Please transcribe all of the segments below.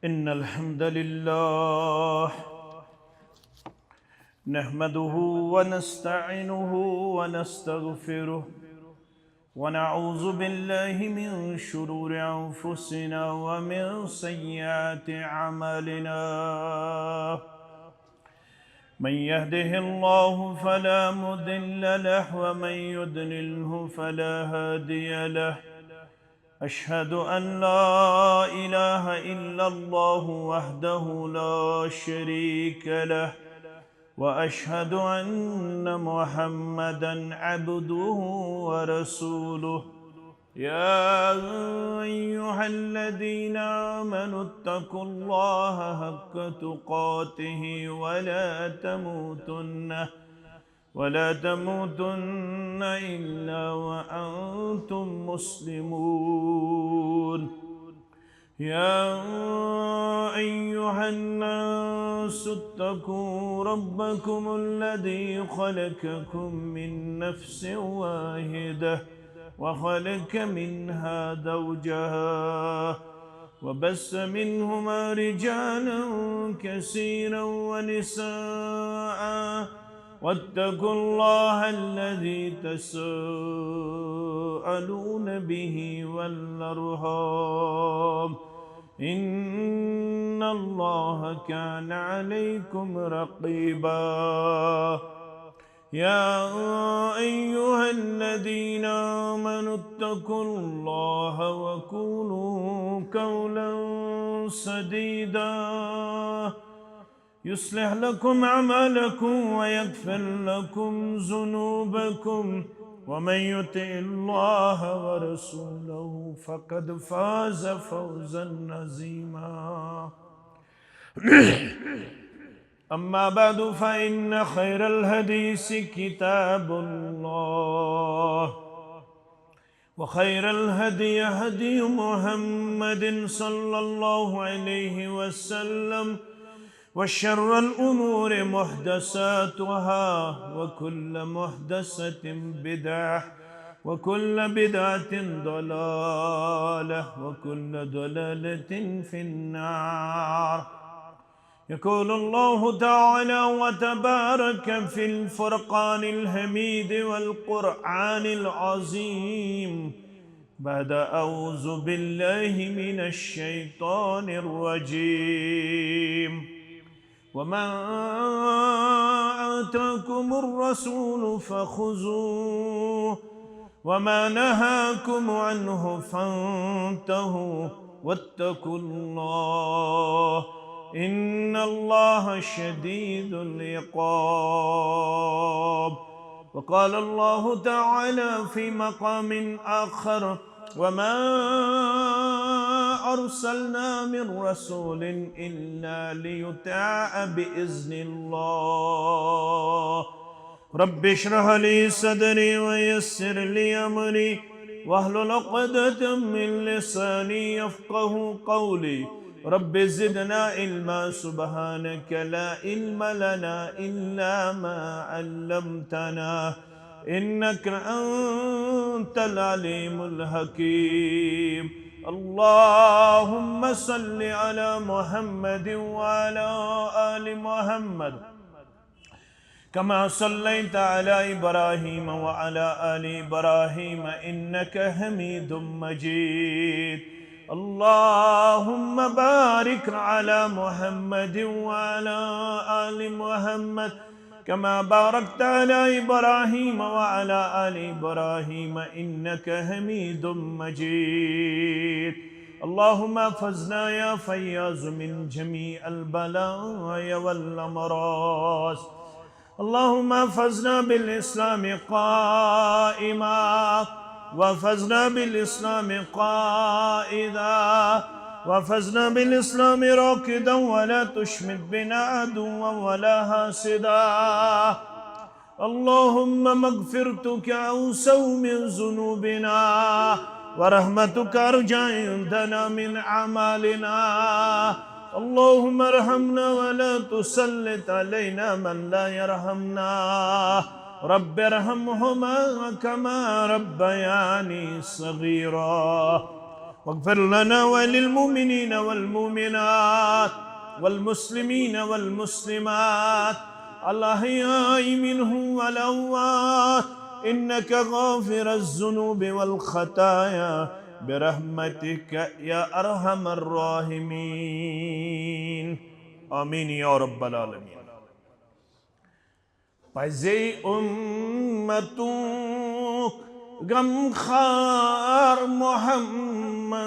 إن الحمد لله نحمده ونستعينه ونستغفره ونعوذ بالله من شرور أنفسنا ومن سيئات أعمالنا من يهده الله فلا مضل له ومن يضلله فلا هادي له أشهد أن لا إله إلا الله وحده لا شريك له وأشهد أن محمدًا عبده ورسوله يا أيها الذين آمنوا اتقوا الله حق تقاته ولا تموتن إلا وأنتم مسلمون يا أيها الناس اتقوا ربكم الذي خلقكم من نفس واحدة وخلق منها زوجها وبث منهما رجالا كثيرا ونساء واتقوا الله الذي تساءلون به والأرحام إن الله كان عليكم رقيبا يا أيها الذين آمنوا اتقوا الله وقولوا قولا سديدا يصلح لكم أعمالكم ويغفر لكم ذنوبكم ومن يطع الله ورسوله فقد فاز فوزا عظيما أما بعد فإن خير الحديث كتاب الله وخير الهدي هدي محمد صلى الله عليه وسلم وشر الأمور محدثاتها وكل محدثة بدعة وكل بدعة ضلالة وكل ضلالة في النار يقول الله تعالى وتبارك في الفرقان الحميد والقرآن العظيم بعد أعوذ بالله من الشيطان الرجيم وما آتاكم الرسول فخذوه وما نهاكم عنه فانتهوا واتقوا الله إن الله شديد العقاب وقال الله تعالى في مقام آخر وما أرسلنا من رسول إلا ليطاع بإذن الله رب اشرح لي صدري ويسر لي أمري واحلل عقدة من لساني يفقه قولي رب زدنا علما سبحانك لا علم لنا إلا ما علمتنا إنك أنت العليم الحكيم اللهم صل على محمد وعلى آل محمد كما صليت على إبراهيم وعلى آل إبراهيم إنك حميد مجيد اللهم بارك على محمد وعلى آل محمد كما باركت على إبراهيم وعلى آل إبراهيم إنك حميد مجيد اللهم احفظنا يا فياض من جميع البلاء والأمراض اللهم احفظنا بالإسلام قائما واحفظنا بالإسلام قائدا واحفظنا بالإسلام راكدا ولا تشمت بنا عدوا ولا حاسدا اللهم مغفرتك أوسع من ذنوبنا ورحمتك أرجى عندنا من أعمالنا اللهم ارحمنا ولا تسلط علينا من لا يرحمنا رب ارحمهما كما ربياني صغيرا واغفر لنا وللمؤمنين والمؤمنات والمسلمين والمسلمات الأحياء منهم والأموات إنك غافر الذنوب والخطايا برحمتك يا أرحم الراحمين آمين يا رب العالمين. پزے امتوں غمخوار محمد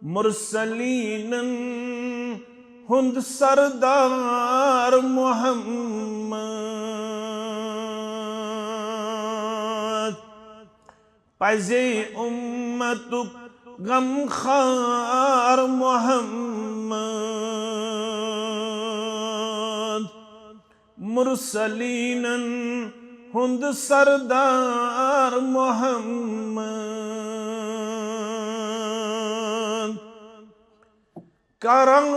مرسلین ہند سردار محمد پزے امتوں غمخوار محمد مرسلین ہند سردار محمد کرن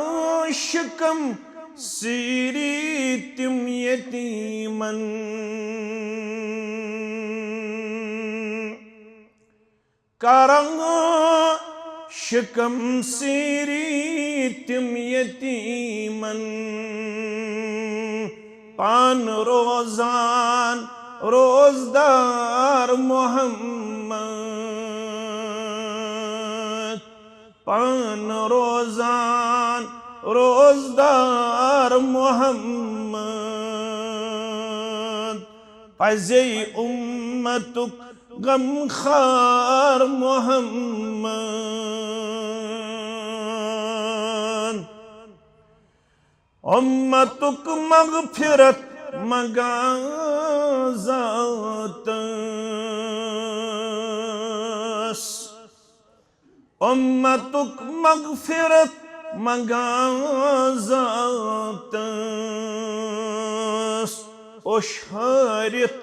شکم سیری تم یتیمن کرن شکم سیری تم یتیمن پان روزان روزدار محمد پان روزان روزدار محمد پزے امتک غمخوار محمد امتک مغفرت مگا ذاتس امتک مغفرت مگا ذاتس اشہرت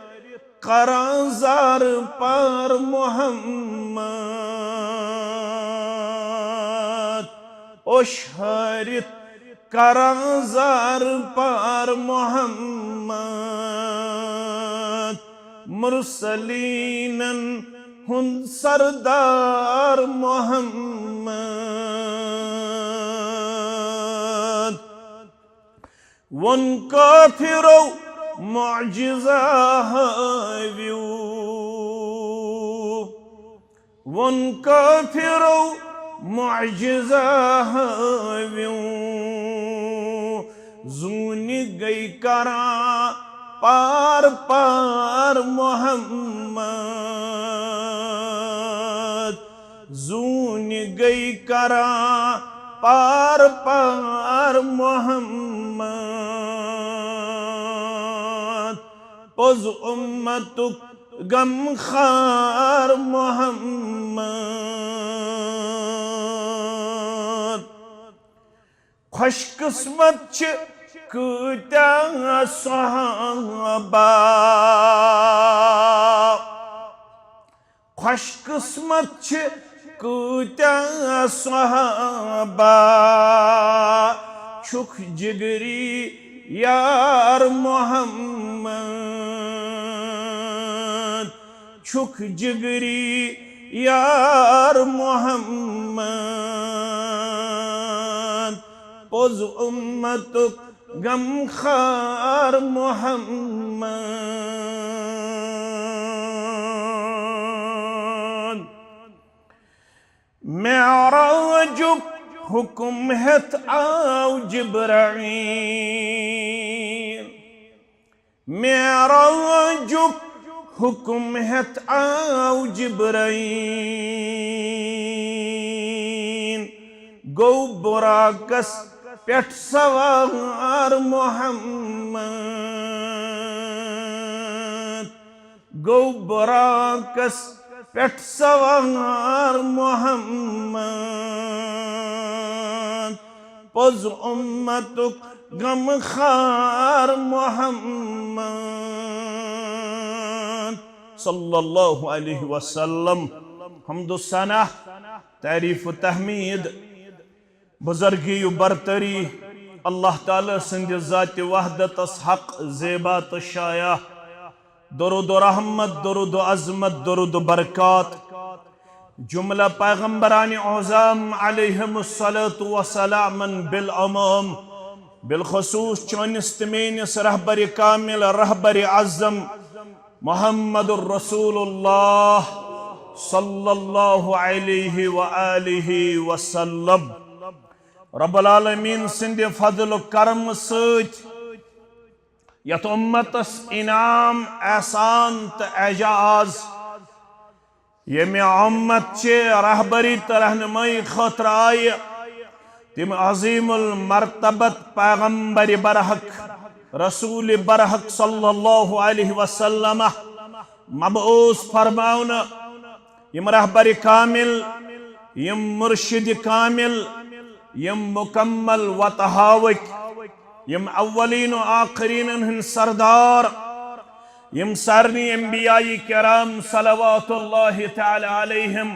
قرازار پار محمد اشہرت قرازار پار محمد مرسلین ہند سردار محمد ون کافرو معجزہ ہاویو ون کافرو معجزہ ہاویو زونی گئی کرا پار پار محمد زونی گئی کرا پار پار محمد پوز امتک غمخوار محمد خوش قسمت چھ کتیا صحابہ خوش قسمت چھ کتیا صحابہ چھک جگری یار محمد چھک جگری یار محمد پوز امتک غمخوار محمد معراجک حکم ہت آو جبرائیل معراجک حکم ہت آو جبرائیل گو براکس پیٹھ سوار محمد گو براکس پیٹھ سوار محمد پوز امتک غمخوار محمد صلی اللہ علیہ وسلم حمد و ثنا تعریف و تحمید بزرگی و برتری اللہ تعالی سند ذات وحدت حق زیبات شایع दुरूद रहमत, दुरूद अज़मत, दुरूद बरकत जुमला पैगम्बरान आज़म अलैहिमुस्सलातु वस्सलामन बिल अमम बिलखुसूस चौनिस तमेनिस रहबर कामिल रहबर आज़म मुहम्मदुर रसूलुल्लाह सल्लल्लाहु अलैहि व आलिहि वसल्लम। रब्बुल आलमीन सिंदे फजल करम सत यत उम्मतस इनाम एहसान तो एजाज यमे उम्मत चे रहबरी तो रहनुमाई खतर आय तिम अजीमुल मर्तबत पैगम्बर बरहक रसूल बरहक सल्लल्लाहु अलैहि वसल्लम मबऊस फरमाउन यम रहबर कामिल यम मुर्शिद कामिल यम मुकम्मल वतहावक यम अव्वलीन आखरीन हन सरदार यम सारनी अंबियाई किराम सलवातुल्लाहि तआला अलैहिम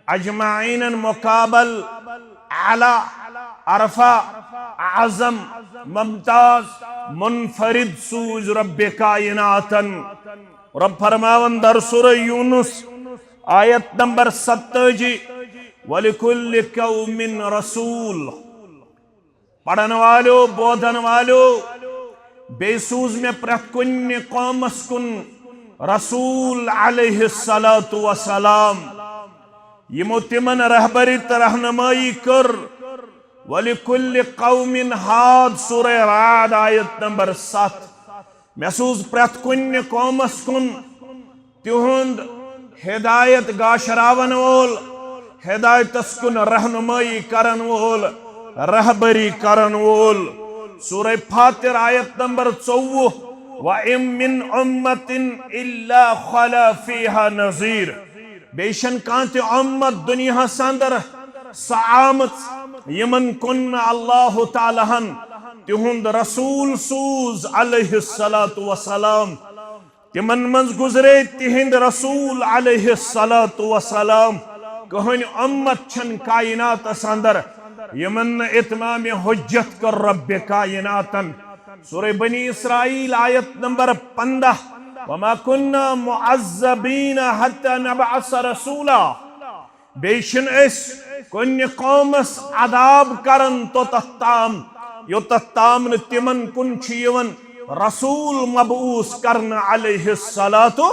अजमाइन मुकाबल आला अरफा आज़म मुमताज मुनफरिद सूज रब्बे कायनातन। रब फरमावन दर सूरह यूनुस आयत नंबर 27 वलिकुल्लि कौमिन रसूल। पढ़न वालो बोधन वालो बेसूज में प्रकुन्य कौमस कुन रसूल अलैहिस्सलातु वस्सलाम यमो तिमन रहबरीत रहनुमाई कर वलिकुल्लि कौमिन हाद सूरह राद आयत नंबर 7 महसूस प्रकुन्य कौमस कुन तिहुंद हिदायत गाशरावन वोल हिदायतस कुन रहनुमाई करन वोल रहबरी करन वोल। सूरह फातिर आयत नंबर 24 व इम मिन उम्मतिन इल्ला खला फीहा नज़ीर। बेशन कांति उम्मत दुनिया संदर सामत यमन कुन अल्लाह ताला हन तिहुंद रसूल सूज अलैहिस्सलातु वस्सलाम तिमन मंज गुजरे तिहिंद रसूल अलैहिस्सलातु वस्सलाम। कहन उम्मत छन कायनात संदर यमन इत्माम हुज्जत कर रब्बे कायनातन। सूरह बनी इसराइल आयत नंबर 15 वमा कुन्ना मुअज़्ज़बीन हत्ता नबअस रसूला। बेशन एस कुन्य कौमस अदाब करन तो तत्ताम योतत्ताम न तिमन कुन छियवन रसूल मबऊस करन अलैहिस्सलातु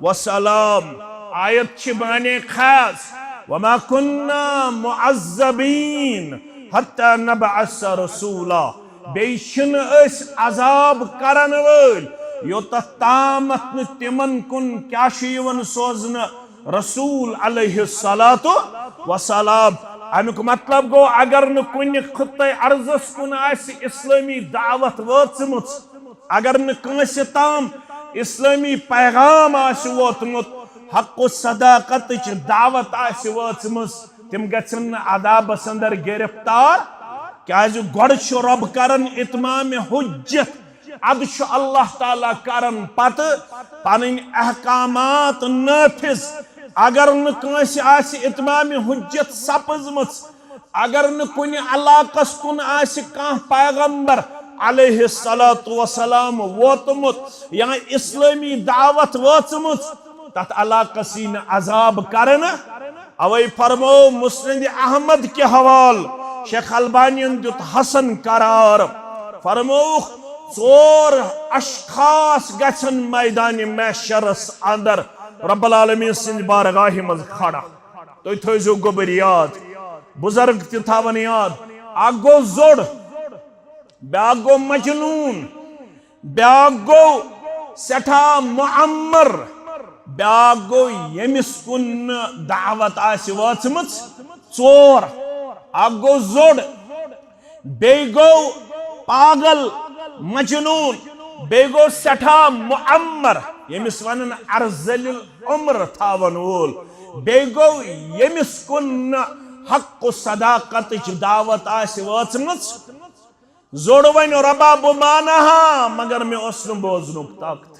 वस्सलाम। आयत छिबाने खास वमा कुन्ना मुअज़्ज़बीन हत्ता नबअस रसूला। बेशन एस अजाब करन वल योतत्तामत न तिमन कुन क्या शिवन सोजन रसूल अलैहिस्सलातु वस्सलाम। अमुक मतलब गो अगर न कुन खुत्ते अर्जस कुन आसि इस्लामी दावत वोचमुत अगर न कंसे ताम इस्लामी पैगाम आसि वोतमुत हक सदाकत दावत आसि वोचमुस तिम गछन अदाबस अंदर गिरफ्तार क्याज गोड़ छु रब करन इत्माम हुज्जत अद छु अल्लाह ताला करन पत पन अहकामात नाफिज। अगर न कंसे आसि इत्माम हुज्जत सपजमुत अगर न कुन इलाकस कुन आसि कां पैगंबर अलैहिस्सलातु वस्सलाम वोतमुत या इस्लामी दावत वोचमुत तत इलाकसी न अजाब करन। अवै फरमो मुस्नद अहमद के हवाल शेख अलबानियन दुत हसन करार फरमो चोर अशखास गछन मैदान महशरस अंदर रब्बुल आलमीन सिंद बारगाह मज खड़ा। तो थो गोबर याद बुजुर्ग तवन याद अख गो जोड़ ब्या गो मजनून ब्या गो सठा मुअम्मर ब्या गो यमिस कुन दावत आसि वाचमत चोर अख गो जोड़ बे गो पागल मजनून बे गो सठा मुअम्मर यमिस वन अर्जलिल उम्र थावन वोल बे गो यमिस कुन हक सदाकत दावत आसि वाचमत जोड़ वन रबा बो मानहा मगर मे ओस न बोजनुक ताकत।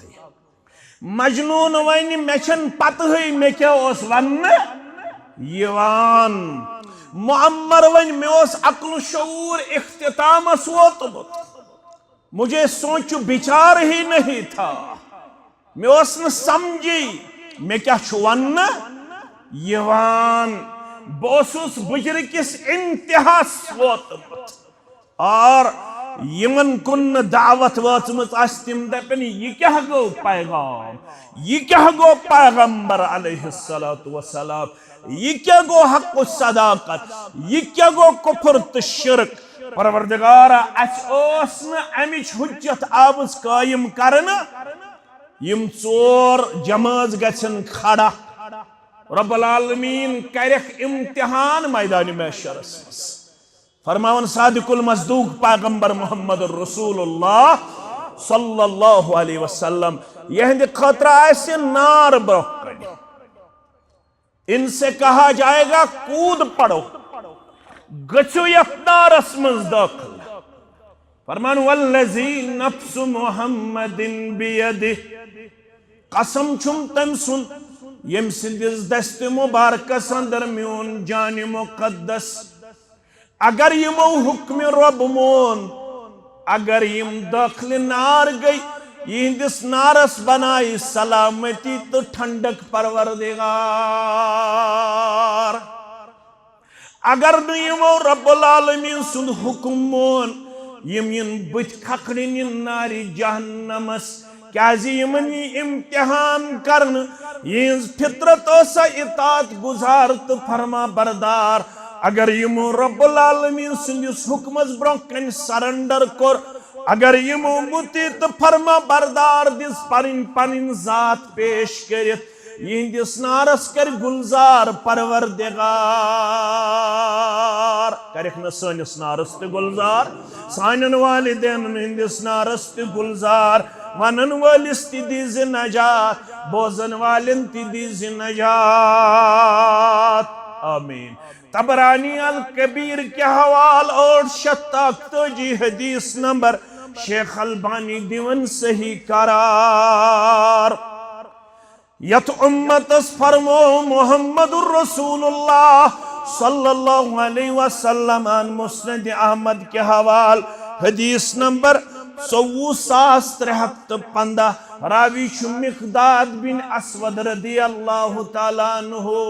मजनून वन मे छन पतह मे क्या ओस वन यवान। मुअम्मर वन मे ओस अक्ल शऊर इख्तितामस वोतमुत मुझे सोच विचार ही नहीं था। मे समझी मे क्या वन बहुस बुजर किस इंतहास वोतमुत और यमन कुन दावत वाचमत तिम दपन यह क्या गो पैगाम, यह क्या गो पैगंबर अलैहिस्सलातु वस्सलाम, यह क्या गो हक़ सदाकत, यह क्या गो कुफ्र तो शिरक। परवरदिगारा अमिच हुज्जत आबस कायम करना यम चोर जमाज गछन खड़ा रब्बुल आलमीन करख इम्तिहान मैदान महशरस मस। फरमावन सादिकुल मसदूक पैगंबर मोहम्मद रसूलुल्लाह सल्लल्लाहु अलैहि वसल्लम यहंद खतरा ऐसे नार ब्रोह, इनसे कहा जाएगा कूद पड़ो गचो नारस मज दाखिल। फरमान वल्लज़ी नफ्सु मुहम्मदिन बियदिह, कसम छुम तम सुन यम सिंदिस दस्त मुबारकस अंदर म्यून जान मुकद्दस। अगर यमो हुक्म रब मोन, अगर यम दाखिल नार गई यहंदिस नारस बनाई सलामती तो ठंडक परवरदिगार। अगर यमो रब्बुल आलमीन सुन हुक्म मोन यम इन बुथ खखड़िन नारी जहन्नमस, क्या यमन इम्तिहान करन यह फितरत इतात गुजार तो फरमा बरदार। अगर यमो रब्बुल आलमीन सुंदिस हुक्मस ब्रोह कन सरेंडर कोर, अगर यमो मुति तो फरमा बरदार दिस पनिन पनिन जात पेश करित यहंदिस नारस कर गुलजार परवरदिगार। करख न सनिस नारस ते गुलजार, सानन वालिदैन हंदिस नारस ते गुलजार, वनन वालिस ति दीज नजात, बोजन वालिन ति दीज नजात। आमीन। तबरानी अल कबीर के हवाल और 87 हदीस नंबर शेख अलबानी दिवन सही करार। यत उम्मतस फरमो मुहम्मदुर रसूलुल्लाह सल्लल्लाहु अलैहि वसल्लम अन मुस्नद अहमद के हवाल हदीस नंबर 24,315 रावी मिक़दाद बिन अस्वद रदियल्लाहु ताला अन्हु।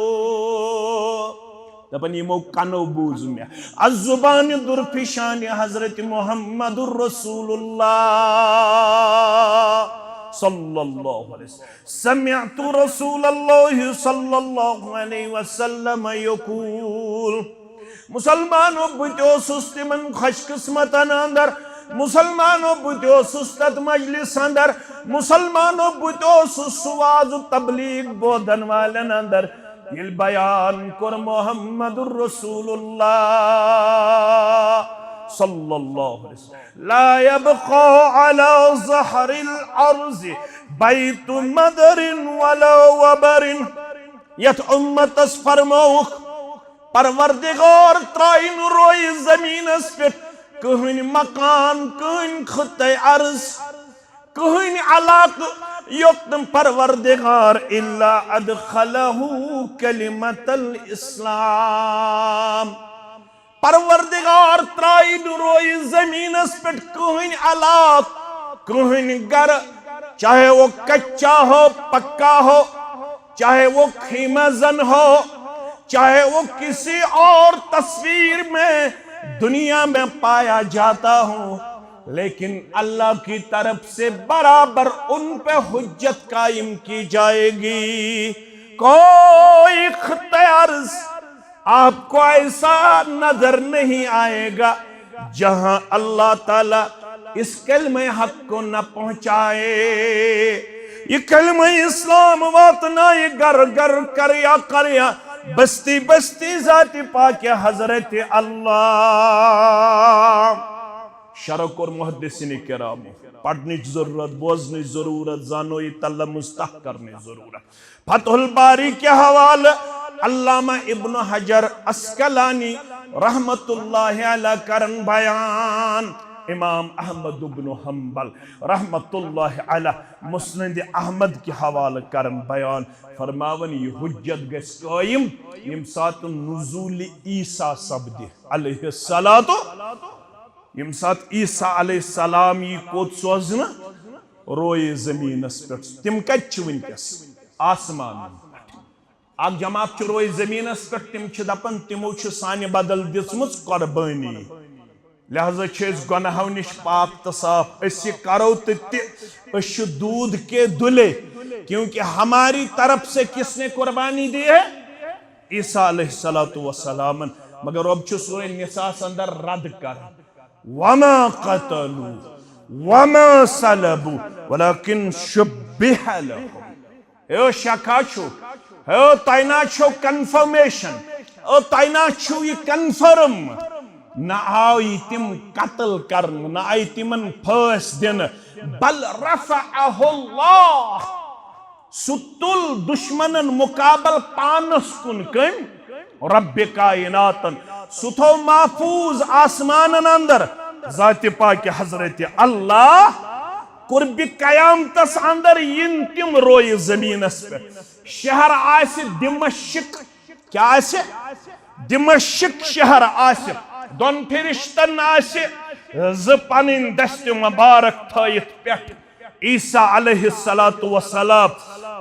दपन यमो कनो बूज मे अज़ुबान दुरफिशान हजरत मुहम्मदुर रसूलुल्लाह सल्लल्लाहु अलैहि वसल्लम समिअतु रसूलल्लाह सल्लल्लाहु अलैहि वसल्लम यकूल। मुसलमानो बुतो सुस्तिमन खुशकिस्मतन अंदर, मुसलमानो बुतो सुस्तत मजलिस अंदर, मुसलमानो बुतो सुवाज तबलीग बोधन वालन अंदर ये बयान कर मुहम्मदुर रसूलुल्लाह सल्लल्लाहु अलैहि वसल्लम ला यबक़ा अला ज़हरिल अर्ज़ बैतु मदरिन वला वबरिन। यत उम्मतस फरमौख परवरदिगार त्राइन रोई ज़मीनस पे कहन मकान, कहन खत्ते अर्ज़, कहन अलाक योक्तम परवरदिगार इल्ला अदखलहु कलिमतल इस्लाम। परवरदिगार त्राई रोई जमीनस पे कहन अलाक, कहन घर, चाहे वो कच्चा हो पक्का हो, चाहे वो खीमजन हो, चाहे वो किसी और तस्वीर में दुनिया में पाया जाता हो, लेकिन अल्लाह की तरफ से बराबर उन पे हुज्जत कायम की जाएगी। कोई ख्यार्स आपको ऐसा नजर नहीं आएगा जहां अल्लाह ताला इस कलमे हक को न पहुंचाए। ये कलमे इस्लाम वातना ये गर गर करया बस्ती बस्ती जाति पाके हजरत अल्लाह। शरक और मुहद्दिसीन किराम पढ़ने की जरूरत, बोझने की जरूरत, जानो तल्ला मुस्तह करने की जरूरत। फतहुल बारी के हवाले अल्लामा इब्न हजर अस्कलानी रहमतुल्लाहि अलैह करन बयान। इमाम अहमद इब्न हंबल रहमतुल्लाहि अलैह मुस्नद अहमद के हवाले करन बयान। फरमावन ये हुज्जत गस कायम यम सात नुज़ूल ईसा सब्द अलैहिस्सलातु, यम सात ईसा अलैहिस्सलाम ये कोत सोजना रोए जमीनस पे तिम कत वनकस आसमान अख जमात रोए जमीनस पे तिम दपन तिमो सानि बदल दिसमुच कुर्बानी लिहाजा गुनाहों निश पाक तो साफ करो तो दूध के दुले क्योंकि हमारी तरफ से किसने कुर्बानी दी है ईसा अलैहिस्सलातु वस्सलाम मगर अब सूरह निसा अंदर रद कर वमा कतलू वमा सलबू वलाकिन शुब्बिह लहुम ए शका छु ए तैना छु कंफर्मेशन ओ तैना छु ये कंफर्म न आई तिम कत्ल कर न आई तिमन फस दिन बल रफ़अहुल्लाह सुतुल दुश्मनन मुकाबल पानस कुन कम रब्बे कायनातन सुथो महफूज आसमानन अंदर जाति पाक हजरत अल्लाह कुर्बी कयामतस अंदर इन तिम रोय जमीनस पे शहर आस दिमश्क क्या आस दिमश्क शहर आस दोन फिरिश्तन आसे ज पनिन दस्त मुबारक थयित पेट ईसा अलैहिस्सलातु वस्सलाम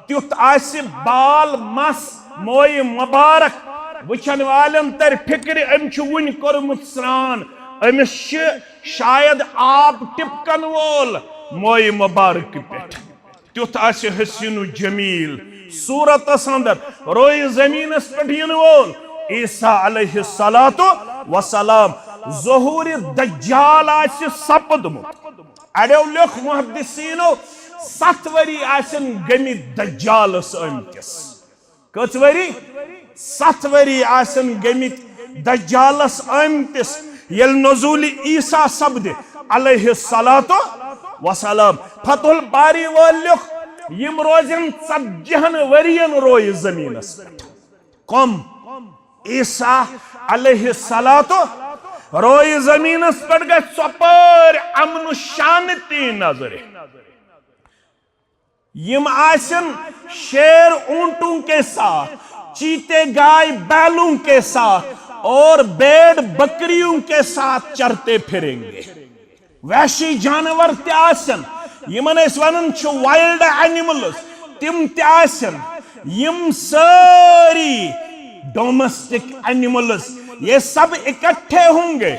त्युत आसे बाल मस मोय मुबारक वचन वालन तर फिक्र अम छु वन कोरमुत स्नान अमिस शायद आब टिपकन वोल मोय मुबारक पेट त्युत आसे हसीनु जमील सूरत अंदर रोय जमीनस पे यन वोल ईसा अलैहिस्सलातु वस्सलाम ज़ुहूर दज्जाल आसि सपदमुत अड़ो लिख मुहद्दिसीनो 7 वरी आसन गमि दज्जालस अमतिस कत वरी 7 वरी आसन गमि दज्जालस अमतिस यल नज़ूल ईसा सब्द अलैहिस्सलातु वस्सलाम फतहुल बारी वोल लिख यम रोजन 40 वरियन रोय जमीनस कम ईसा अलैहिस्सलातु रोय जमीनस पर गए सपर अमन शांति नजर यम आसन शेर ऊंटों के साथ चीते गाय बैलों के साथ और भेड़ बकरियों के साथ चरते फिरेंगे वैशी जानवर त्यासन यमन वन वाइल्ड एनिमल्स तिम त्यासन यम सारी डोमेस्टिक एनिमल्स ये सब इकट्ठे होंगे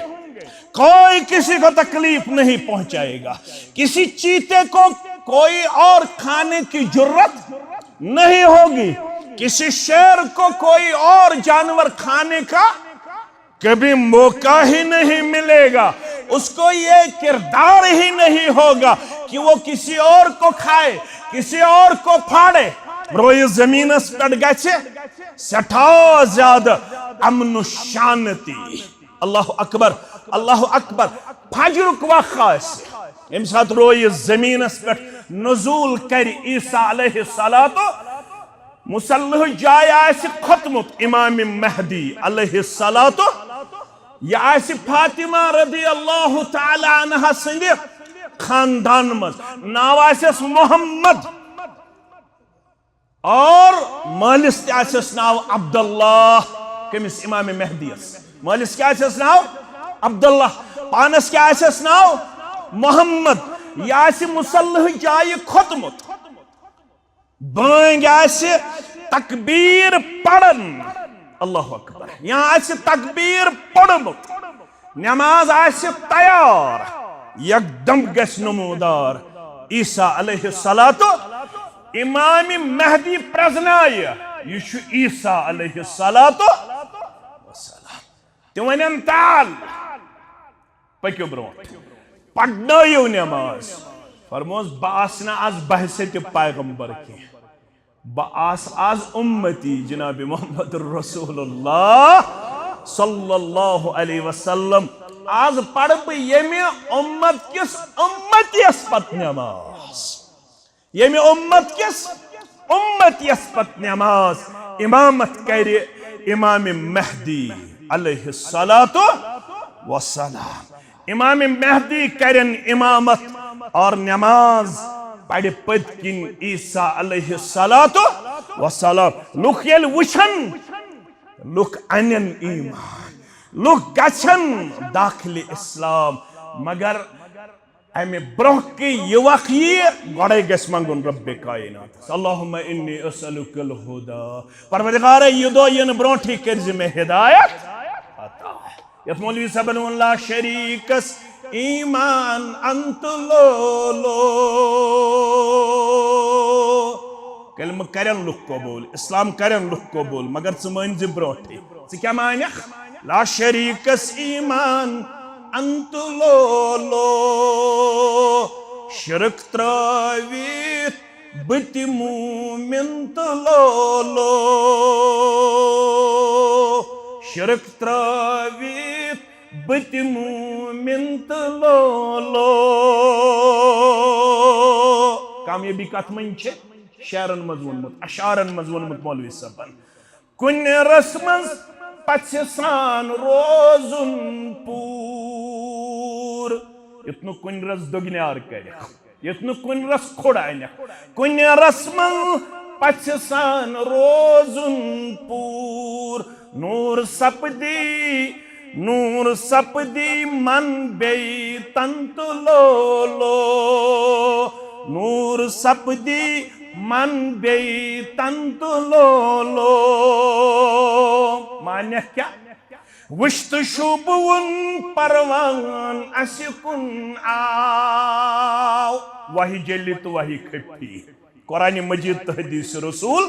कोई किसी को तकलीफ नहीं पहुंचाएगा किसी चीते को कोई और खाने की जरूरत नहीं होगी किसी शेर को कोई और जानवर खाने का कभी मौका ही नहीं मिलेगा उसको ये किरदार ही नहीं होगा कि वो किसी और को खाए किसी और को फाड़े रोय जमीनस पे गए सठा ज्यादा अमन शांति अल्लाह अकबर फजरुक वक़्त यम सात रोय जमीनस पे नज़ूल कर ईसा अलैहिस्सलातु मुसल्लह जाय आसि खतमुत इमाम महदी अलैहिस्सलातु या आसि फातिमा रज़ियल्लाहु तआला अन्हा संग खानदान मज नाव आसस मोहम्मद और मालिस नाव अब्दुल्लाह कमिस इमाम महदीस मालिस क्या नाव अब्दुल्लाह पानस क्या नाव मोहम्मद यासि मुसल्लह जाय खोतमुत बांग आसि तकबीर पढ़न अल्लाह अकबर यहाँ आसि तकबीर पढ़मुत नमाज आसि तैयार एकदम गस नमूदार ईसा अलैहिस्सलातु इमाम महदी प्रजनाय यह ईसा अलैहिस्सलातु वस्सलाम तिम वन ताल पक्यो ब्रो पढ़ो नमाज फरमोस बस आज बहसत पैगंबर की बस आज उम्मती जनाब मोहम्मद रसूलुल्लाह सल्लल्लाहु अलैहि वसल्लम आज पढ़ यमे उम्मत किस उम्मतियस पत नमाज यमे उम्मत किस उम्मतियस पत नमाज इमामत करे इमाम महदी अलैहिस्सलातु वस्सलाम इमाम महदी करें इमामत और नमाज पढ़ पदकिन ईसा अलैहिस्सलातु वस्सलाम लुक येल वुछन लुक अनन ईमान लुक गछन दाखिल इस्लाम मगर अमे ब्रोह के ये वक्त गड़े गस मंगुन रब्बे कायनात अल्लाहुम्मा इन्नी असअलुकल हुदा परवरदिगार ये दो यन ब्रोठी कर्ज में हिदायत अता यत मौलवी सबन ला शरीकस ईमान अंत लो कलम करन लुक कबूल इस्लाम करन लुक कबूल मगर मान ब्रोठी क्या मान ला शरीकस ईमान अंत लो शिरक त्रवित बत मोमिन लो शिरक त्रवित बत मोमिन लो कामयाबी कत मन शारन मज वोनमुत अशारन मज वोनमुत मौलवी सबन कुन रस्मस पछसान रोजुन पूर इतनु कुन रस दुगन्यार कर इतनु कुन रस खोड़ अन कुन रस्मल पछसान रोजुन पूर नूर सपदी मन बे तंत लो नूर सपदी मन बे तंत लो मान्य क्या वश्त शुबुन परवान असकुन आओ वही जलित वही खट्टी कुरान मजीद तो हदीस रसूल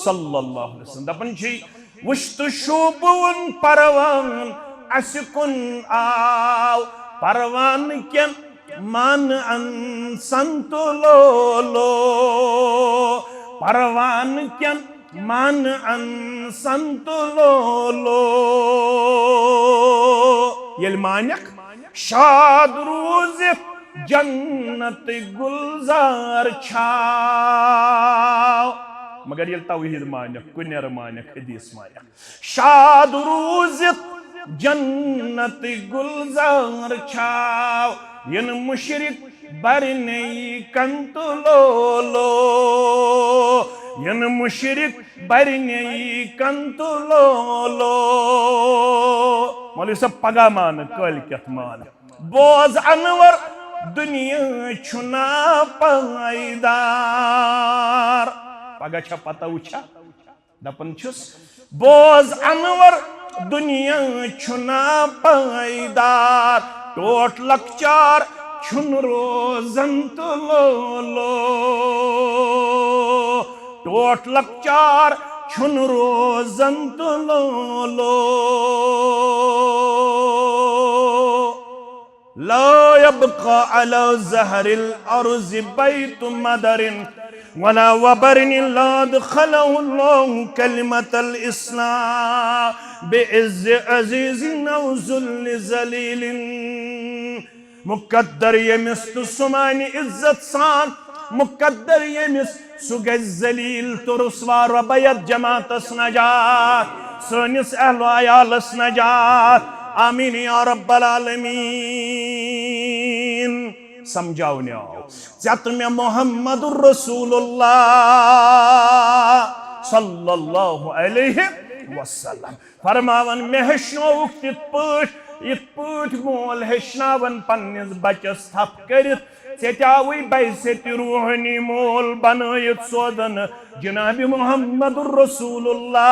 सल्लल्लाहु अलैहि वसल्लम दपन छी वश्त शुबुन परवान असकुन आओ परवान के मान अन संत लो परवान के मान अन संत लो ये मानक शाद रोज जन्नत गुलजार छाव मगर ये तौहीद मानक कुन्यर मानक हदीस मानक शाद रोज जन्नत गुलजार छाव यन मुशरिक बरने कंत लो यन मुशरिक बरने कंत लो मौलवी सब पगा मान कल कत मान बोज अनवर दुनिया छुना पायदार पगा छा पता उछा दपन छुस बोज अनवर दुनिया छुना पायदार टोट लकचार छुन रोजन लो टोट लकचार छुन रोजन लो ला यबका अला ज़हरिल अर्ज़ बैतु मदरिन वला वबरिन ला दखलहु अल्लाहु कलिमतल इस्लाम बिइज़्ज़ अज़ीज़िन औ ज़ुल्ल ज़लीलिन मुकद्दर यमिस तो सुमानी इज्जत सान मुकद्दर यमिस सुगज जलील तो रुस्वा रबयत जमातस नजात सनिस अहल अयालस नजात आमीन या रब्बल आलमीन समझाओ न्याओ जत में मोहम्मदुर रसूलुल्लाह सल्लल्लाहु अलैहि वसल्लम फरमावन में हेशनो इत पट मोल हेशनावन पन्निस बचस थप करित सेटावी बैसत रूहानी मोल बनायत सोदन जनाब मुहम्मदुर रसूलुल्लाह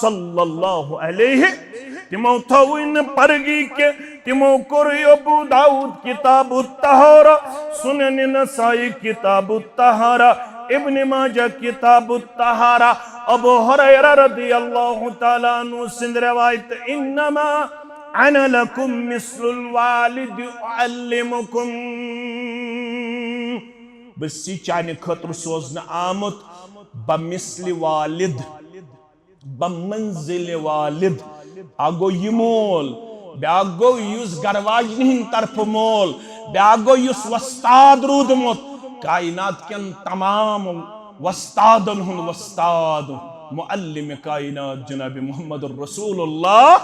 सल्लल्लाहु अलैहि तिमो थौन परगी के तिमो कोर अबू दाऊद किताबुत तहारा सुनन नसाई किताबुत तहारा इब्न माजा किताबुत तहारा अबू हुरैरा रदियल्लाहु ताला अन्हु सिंद रवायत इन्नमा अना लकुम मिस्लुल वालिद उअल्लिमुकुम बसी चाने खतर सोजन आमत बमिस्लि वालिद बमंजिल वालिद आगो यमोल ब्यागो युस गरवाजन हिंद तरफ मोल ब्यागो युस वस्ताद रूदमुत कायनात के तमाम वस्तादन हुन वस्ताद मुअल्लिम कायनात जनाब मुहम्मदुर रसूलुल्लाह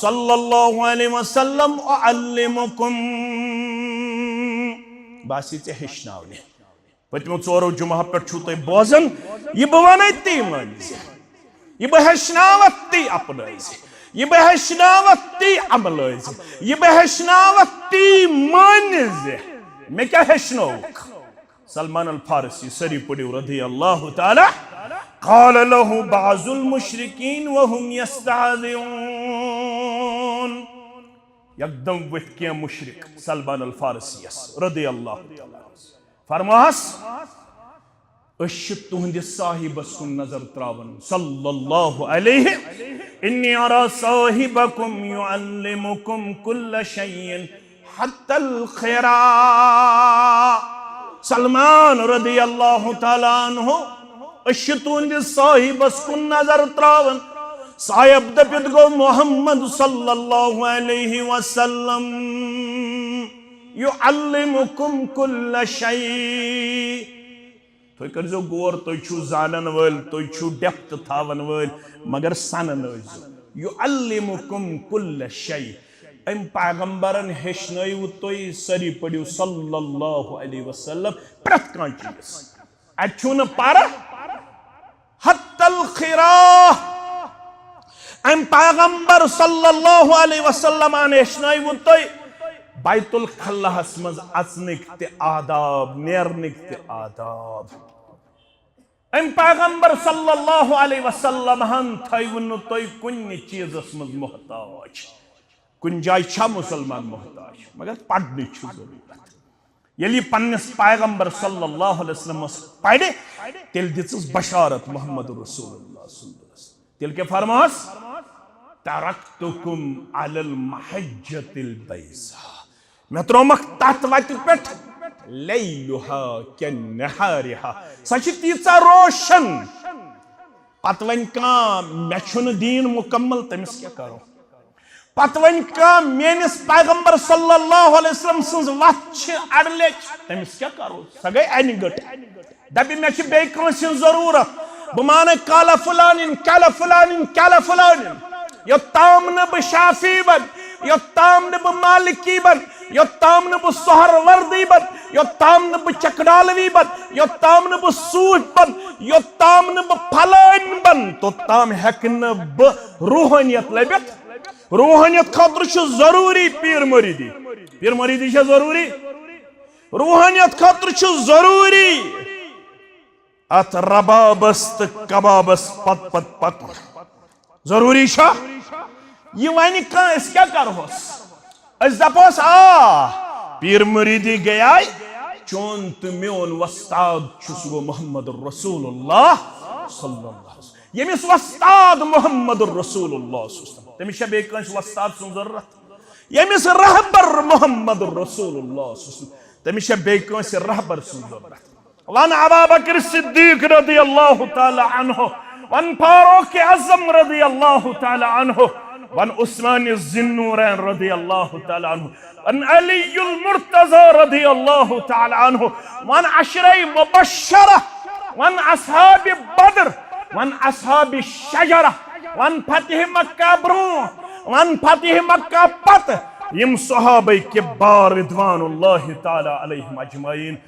सल्लल्लाहु अलैहि वसल्लम उअल्लिमुकुम बासी ते हेशनावने पतमो चोरो जुमा पे छुते बोजन ये बवाने ती मन ये बहशनावत ती अपने ये बहशनावत ती अमल ये बहशनावत ती मान मैं क्या हेशनो सलमान अल फारसी सरी पड़ियो रदी अल्लाह ताला क़ाल लहु बाज़ुल मुशरिकीन व हुम यस्तहज़िऊन एकदम वथ के मुशरिक सलमान अल फारसी रदी अल्लाह ताला फरमास तुहंदिस साहिबस कुन नजर त्रावन सल्लल्लाहु अलैहि इन्नी अरा साहिबकुम युअल्लिमुकुम कुल्ल शैइन हत्तल खैरा सलमान रदी अल्लाह ताला अन्हु तुहंदिस साहिबस कुन नजर त्रावन साहिब दपित गो मोहम्मद सल्लल्लाहु अलैहि वसल्लम युअल्लिमुकुम कुल्ल शै तुम करो गौर तुम जानन वल तुम डेप्थ थावन वल मगर सनन युअल्लिमुकुम कुल्ल शै अम पैगंबरन हेचनव तुम सरी पड़ियो सल्लल्लाहु अलैहि वसल्लम प्रत कह चीज अन पर हत्तल खिरा अम पैगंबर सल्लल्लाहु अलैहि वसल्लम हेचनव तुम बैतुल खल्लाहस मज अचनिक ते आदाब नेरनिक ते आदाब अम पैगंबर सल्लल्लाहु अलैहि वसल्लम हन थैवन तुम कुन चीजस मज मोहताज कुन जाय छा मुसलमान मोहताज मगर पढ़ने जरूरत यलि पन्नस पैगंबर सल्लल्लाहु अलैहि वसल्लम पढ़े तेल दिसस बशारत मोहम्मद रसूलुल्लाह सल्लल्लाहु अलैहि वसल्लम तेल के फरमास तरक्तुकुम अलल महज्जतिल बैज़ा मैं त्रोमक तथ वत पे लैलुहा के नहारिहा सच तीचा रोशन पत वन मे दीन मुकम्मल तमिस क्या करो पत वन मेनिस पैगंबर सल्लल्लाहु अलैहि वसल्लम सज वत अड़ले तमिस क्या करो स गई अन गट दपि मे बे जरूरत बह मान काला फुलानिन काला फुलानिन काला फुलानिन योत्ताम न बह शाफी बन योत्ताम न बह मालिकी बन योत्ताम न बह सोहरवर्दी बन योत्ताम न बह चकडालवी बन योत्ताम न बह सूट बन योत्ताम न बह फलान बन तोत्ताम हेक न बह रूहानियत लबित रूहानियत खातिर जरूरी पीर मुरीदी जरूरी रूहानियत खातिर जरूरी अत रबाबस तो कबाबस पत पत पत जरूरी यह वन क्या करोस दपोस आ पीर मुरीदी गया चोन तो मोन वस्ताद गो मोहम्मद रसूलुल्लाह सल्लल्लाहु अलैहि वसल्लम यमिस वस्ताद मोहम्मद रसूलुल्लाह तमिस बे वस्ताद सुन जरूरत यमिस रहबर मोहम्मद रसूलुल्लाह तमिस बे रहबर सुन जरूरत वन अबू बकर सिद्दीक रदी अल्लाह ताला अन्हु वन फारूक आज़म रदी अल्लाह ताला अन्हु वन उस्मान ज़िन्नूरैन रदी अल्लाह ताला अन्हु वन अलीयुल मुर्तज़ा रदी अल्लाह ताला अन्हु वन अशरे मुबश्शरा वन अस्हाब बद्र वन अस्हाब शजरा वन फतह मक्का ब्रो वन फतह मक्का पत यम सहाबा के बार रिदवानुल्लाह ताला अलैहिम अजमईन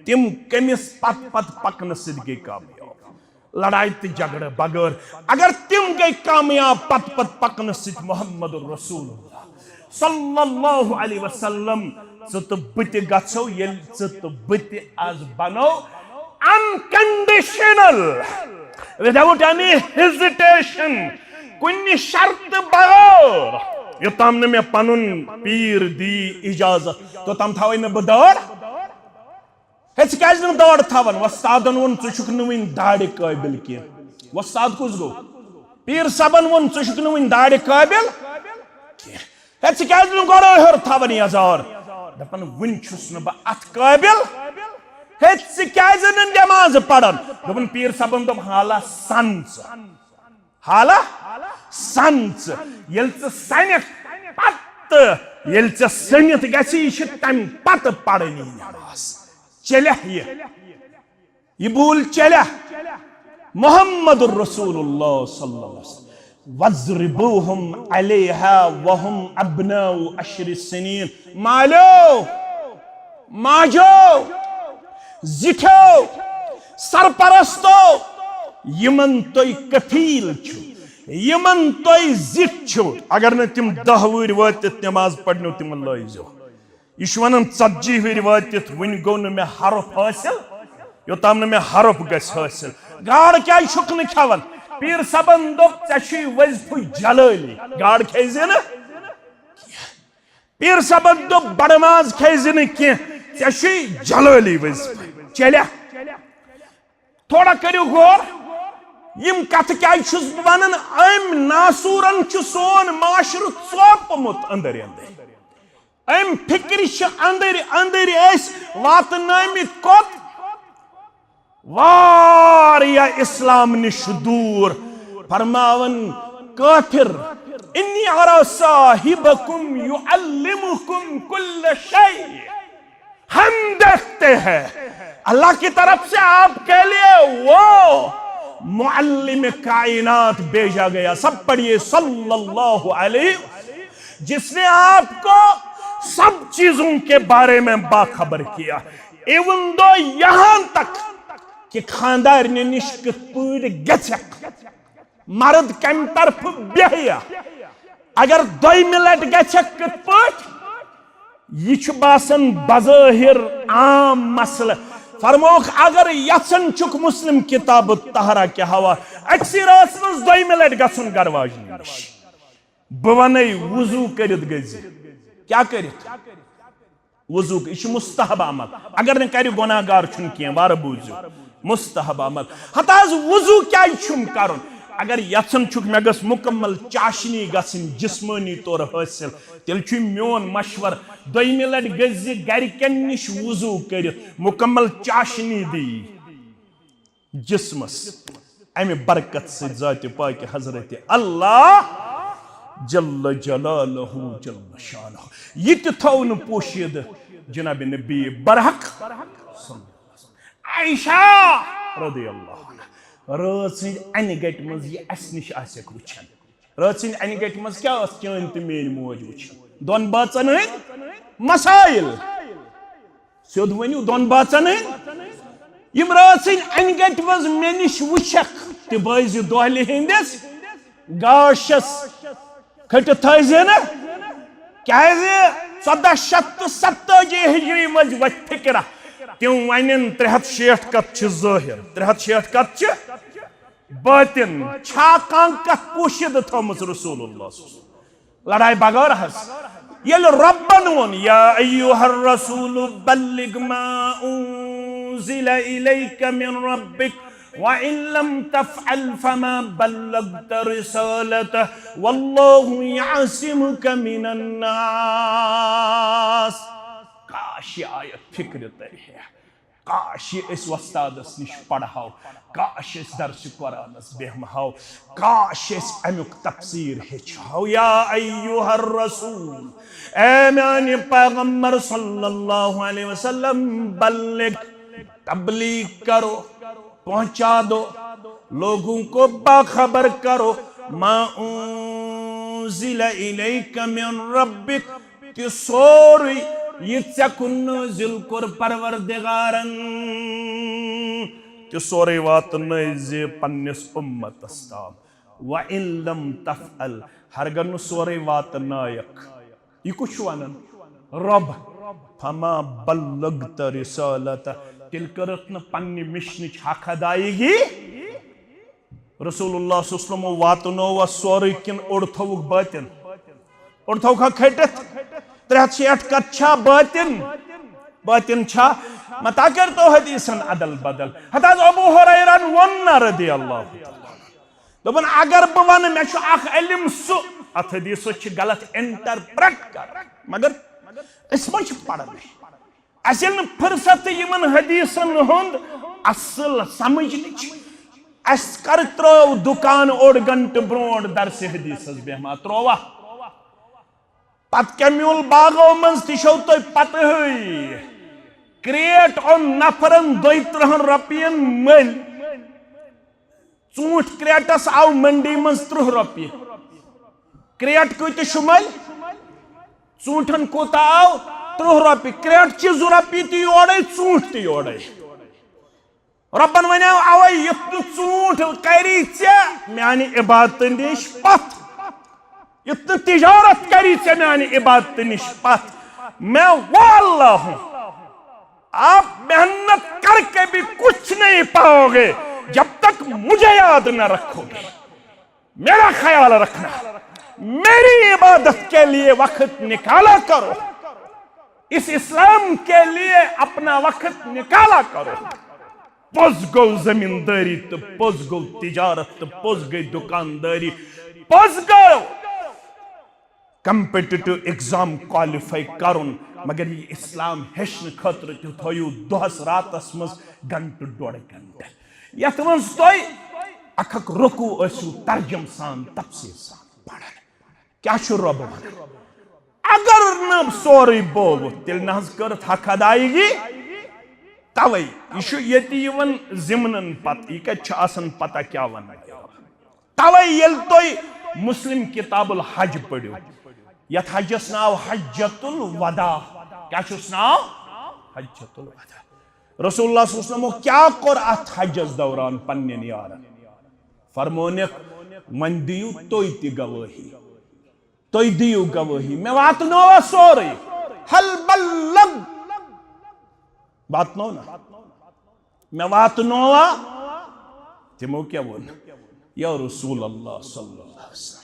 तिम कमिस पत पत पकन सिद गई कामयाब लड़ाई तो झगड़े बगैर अगर तिम गई कामयाब पत पत पकन सिद मोहम्मद रसूलुल्लाह सल्लल्लाहु अलैहि वसल्लम तो बत गो ये तो बत आज बनो अनकंडीशनल विदाउट एनी हेजिटेशन कुन शर्त बगैर योताम ने मे पनुन पीर दी इजाजत तो तम थावे न बदौड़ दौड़ थावन वस्तादन वो चुक वन दाड़ काबिल की वस्ताद कुस गो पीर सबन वो चुक वन दाड़ काबिल गो हर थावन यजार दपन वन बह अत काबिल नमाज पढ़न दोपन पीर सबन दप हाला संच ये सनित पत ये सनित गि तम पत पढ़नी नमाज चल ये भूल चल मोहम्मद रसूलुल्लाह सल्लल्लाहु अलैहि वसल्लम वज़्रिबूहुम अलैहा वहुम अब्नाउ अश्रि सनीन मालो माजो जिठो सरपरस्तो यमन तो कफील छु यमन तुम जित अगर न तिम 10 वुर वात नमाज पढ़नो तिम लाइजो यह वन 40 वुर वात वन गो न मे हरफ हासिल योताम न मे हरफ गस हासिल गाड़ क्या छुक न खवन पीर सबन दोप ऐ वजफु जलाली गाड़ खेजे न पीर सबन दोप बड़माज खेजे न कह जलाली वजफ चलिया थोड़ा करियो गौर यम कथ क्या वन अम नासूरन सोन माशर चोपमुत अंदर अंदर अम फिक्र अंदर अंदर वातनामित कोत वारिया इस्लाम निश दूर फरमावन काफिर इन्नी अरा साहिबकुम युअल्लिमुकुम कुल्ल शै हम देखते हैं अल्लाह की तरफ से आपके लिए वो मुअल्लिम कायनात भेजा गया। सब पढ़िए सल्लल्लाहु अलैहि जिसने आपको सब चीजों के बारे में बाखबर किया। इवन दो यहां तक कि खानदार ने निश्चित पूरी गचक मर्द कम तरफ बेहिया अगर 2 मिनट गचक कट यह बासन बज़ाहिर आम मसल फरमोख अगर यसन चुक मुस्लिम किताब तहरा के हवा अक्सी रात मज 2 मिनट गसन गरवाज बवन वजू करित गज क्या करित वजू यह मुस्तहब अमल अगर न कर गुनाहगार कह वार बूझो मुस्तहब अमल हताज वजू क्या कर अगर यसन चुक मे गस मुकम्मल चाशनी गसन जिस्मानी तौर हासिल तेल मोन मशवर 2 मिनट गज गरकन निश वजू कर मुकम्मल चाशनी दी जिस्मस अमे बरकत से जात पाक हजरत अल्लाह जल्ल जलालहु जल्ल शानहु यह थो न पोशीद जनाब नबी बरहक आयशा रदियल्लाहु रात अन गट मज यह अस निश वुचान रात अन गट मज क्या चान तो मेन मोज वुचान दोन बाचन मसाइल सोद वनु दोन बाचन यम रात अन गट मज मे निश वुचक तो बाज दोहल हंदिस गाशस खट थे न क्या 1487 हिजरी मज वो फिक्र तुम वन 360 कत ज़ाहिर 360 कत बातिन छा कत पोशिद थोमस रसूलुल्लाह लड़ाई बगैर हस ये रब्बन वोन या अय्युहर रसूल बल्लिग मा उन्ज़िला इलैका मिन रब्बिक व इन लम तफ़अल फमा बल्लगत रिसालतहु वल्लाहु यअसिमुका मिनन नास। काश ये आयत फिक्र तरी है काश ये इस वस्तादस निश पढ़ाओ काश इस दर्स कुरानस बेहमहाओ काश इस अमुक तफसीर हेछाओ। या अय्युहर रसूल ए मेरे पैगंबर सल्लल्लाहु अलैहि वसल्लम बल्लिग तबलीग करो पहुंचा दो लोगों को बाखबर करो मा उन्ज़िला इलैका मिन रब्बिक कि सोरी यह नाज़िल कोर परवरदिगारन कि सोरे वात नज़ पन्निस उम्मतस ताम व इन लम तफ़अल हरगन सोरे वात नायक यह कुछ वनन रब फमा बल्लगत रिसालतहु तिल करत न पन्नि मिशन हक अदायगी रसूलुल्लाह सल्लल्लाहु अलैहि वसल्लम वातनो व सोरे किन उड़थौक बातिन उड़थौक खटित 360 कत छा बातिन बातिन छा मता कर तो हदीसन अदल बदल हताज अबू हुरैरा वन रदियल्लाहु दोपन अगर बह वन मे अख इल्म सु अथ हदीस गलत इंटरप्रेट कर मगर इस मज पढ़न असल फुर्सत यमन हदीसन हुंद असल समझ अस कर त्रो दुकान ओड घंट ब्रोड दरस हदीस बेहमा त्रोवा पत कम्यूल बागो मज तौ तुम पत क्रेट ओन नफरन 32 रपियन मल चूट क्रेटस आव मंडी मज 30 रपिय क्रेट कत मल चूटन कोत आव 30 रपिय क्रेट 2 रपिय तो योड़े चूट तो योड़े रब्बन वनेव अवै युत चूंट करी म्यानि इबादत निश पथ युत तिजारत करी म्यानि इबादत निश पथ मैं वो अल्लाह हूं। आप मेहनत करके भी कुछ नहीं पाओगे जब तक मुझे याद न रखोगे। मेरा ख्याल रखना, मेरी इबादत के लिए वक्त निकाला करो, इस इस्लाम के लिए अपना वक्त निकाला करो। पोज गो जमींदारी तो पोज गो तिजारत तो पोज गई दुकानदारी, पोज गो कम्पिटिटिव एग्जाम क्वालिफाई करुन, मगर ये इस्लाम हेचन खतर थो दोहस रातस मज घंटे 1.5 घंटे यथ मज तुम अख रुकू तर्जम सान तफसील सान पढ़न क्या रब वन। अगर न सोरे बोव तेल न कर हक अदायगी तवे ये जिमन पत यह पता क्या वन तवे ये तुम मुस्लिम किताबुल हज पढ़ो यथ हजस नाव हज्जतुल वदा, क्या नाव हज्जतुल वदा। रसूलुल्लाह सल्लल्लाहु अलैहि वसल्लम क्या कोर अथ हजस दौरान पन्नन यारन फरमोनिक मन दियु तोय ति गवाही, तोय दियु गवाही मैं वातनोवा सोरे हल बल्लग वातनो ना मैं वातनोवा तिमो क्या बोल या रसूल अल्लाह सल्लल्लाहु अलैहि वसल्लम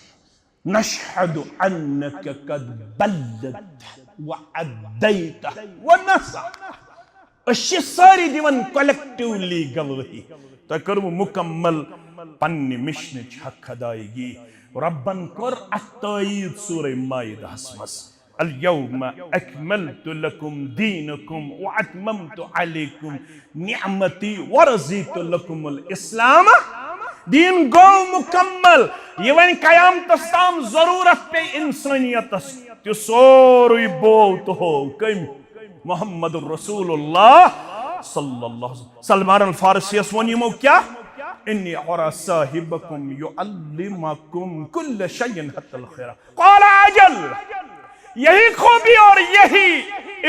नशहदु अन्नक कद बल्लगत व अद्दैत व नसह। सारी दिवन कलेक्टिवली गवाही तो करू मुकम्मल पन्ने मिशन हक अदायगी। रब्बन कर अत्तायीद सूरह माइदास मस अल-यौम अकमलतु लकुम दीनकुम व अतममतु अलैकुम निअमती व रज़ीतु लकुमुल इस्लाम दीन गो मुकम्मल। ये वन कयामतस ताम जरूरत पे इंसानियतस त्यो सोरुई बोल तो हो कम मोहम्मद रसूलुल्लाह सल्लल्लाहु अलैहि वसल्लम। सलमान अल फारसी वन यमो क्या इन्नी अरा साहिबकुम युअल्लिमुकुम कुल्ल शैइन हत्तल खैरा क़ाल अजल। यही खूबी और यही